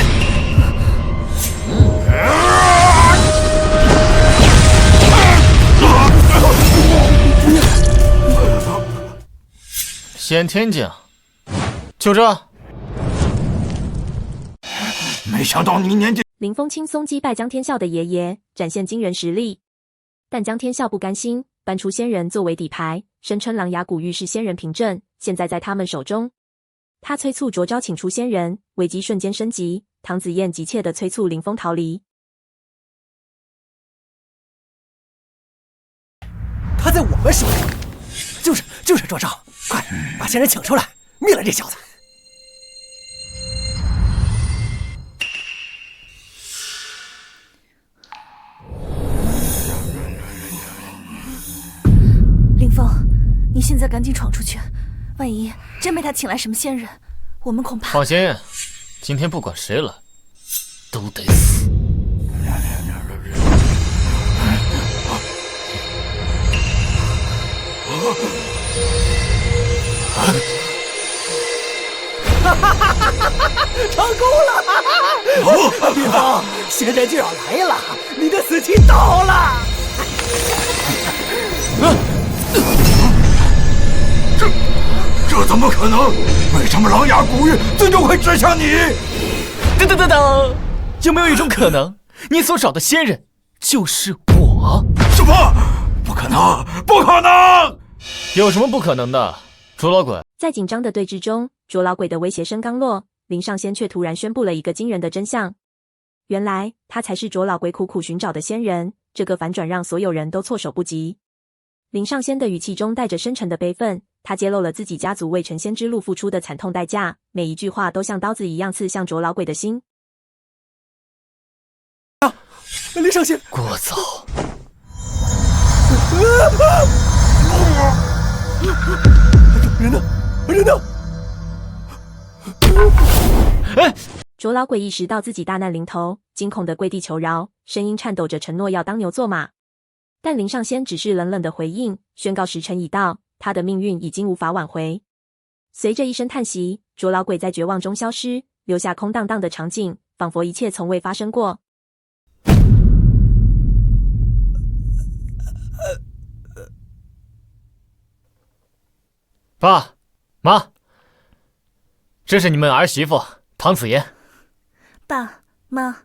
先天境，就这。没想到你年纪……林峰轻松击败江天笑的爷爷，展现惊人实力。但江天笑不甘心，搬出仙人作为底牌，声称狼牙古玉是仙人凭证，现在在他们手中。他催促卓昭请出仙人，危机瞬间升级。唐子燕急切地催促林峰逃离。他在我们手里，就是卓昭，快把仙人请出来，灭了这小子！林峰，你现在赶紧闯出去，万一真被他请来什么仙人，我们恐怕……放心，今天不管谁来，都得死。成功了！林峰，仙人就要来了，你的死期到了！这怎么可能？为什么狼牙古玉最终会指向你？等，有没有一种可能，你所找的仙人就是我？什么？不可能！不可能！有什么不可能的？卓老鬼在紧张的对峙中，卓老鬼的威胁声刚落，林上仙却突然宣布了一个惊人的真相。原来他才是卓老鬼苦苦寻找的仙人。这个反转让所有人都措手不及。林上仙的语气中带着深沉的悲愤，他揭露了自己家族为成仙之路付出的惨痛代价，每一句话都像刀子一样刺向卓老鬼的心。林上仙，聒噪！人呢？人呢？卓老鬼意识到自己大难临头，惊恐的跪地求饶，声音颤抖着承诺要当牛做马。但林上仙只是冷冷的回应，宣告时辰已到，他的命运已经无法挽回。随着一声叹息，卓老鬼在绝望中消失，留下空荡荡的场景，仿佛一切从未发生过。爸妈，这是你们儿媳妇唐子妍。爸妈，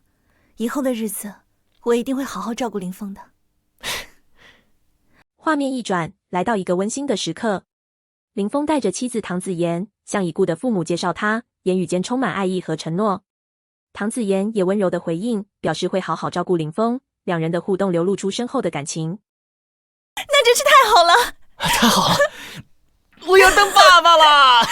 以后的日子我一定会好好照顾林峰的。画面一转，来到一个温馨的时刻。林峰带着妻子唐子妍向已故的父母介绍他，言语间充满爱意和承诺。唐子妍也温柔的回应，表示会好好照顾林峰，两人的互动流露出深厚的感情。那真是太好了！太好了，我要当爸爸了！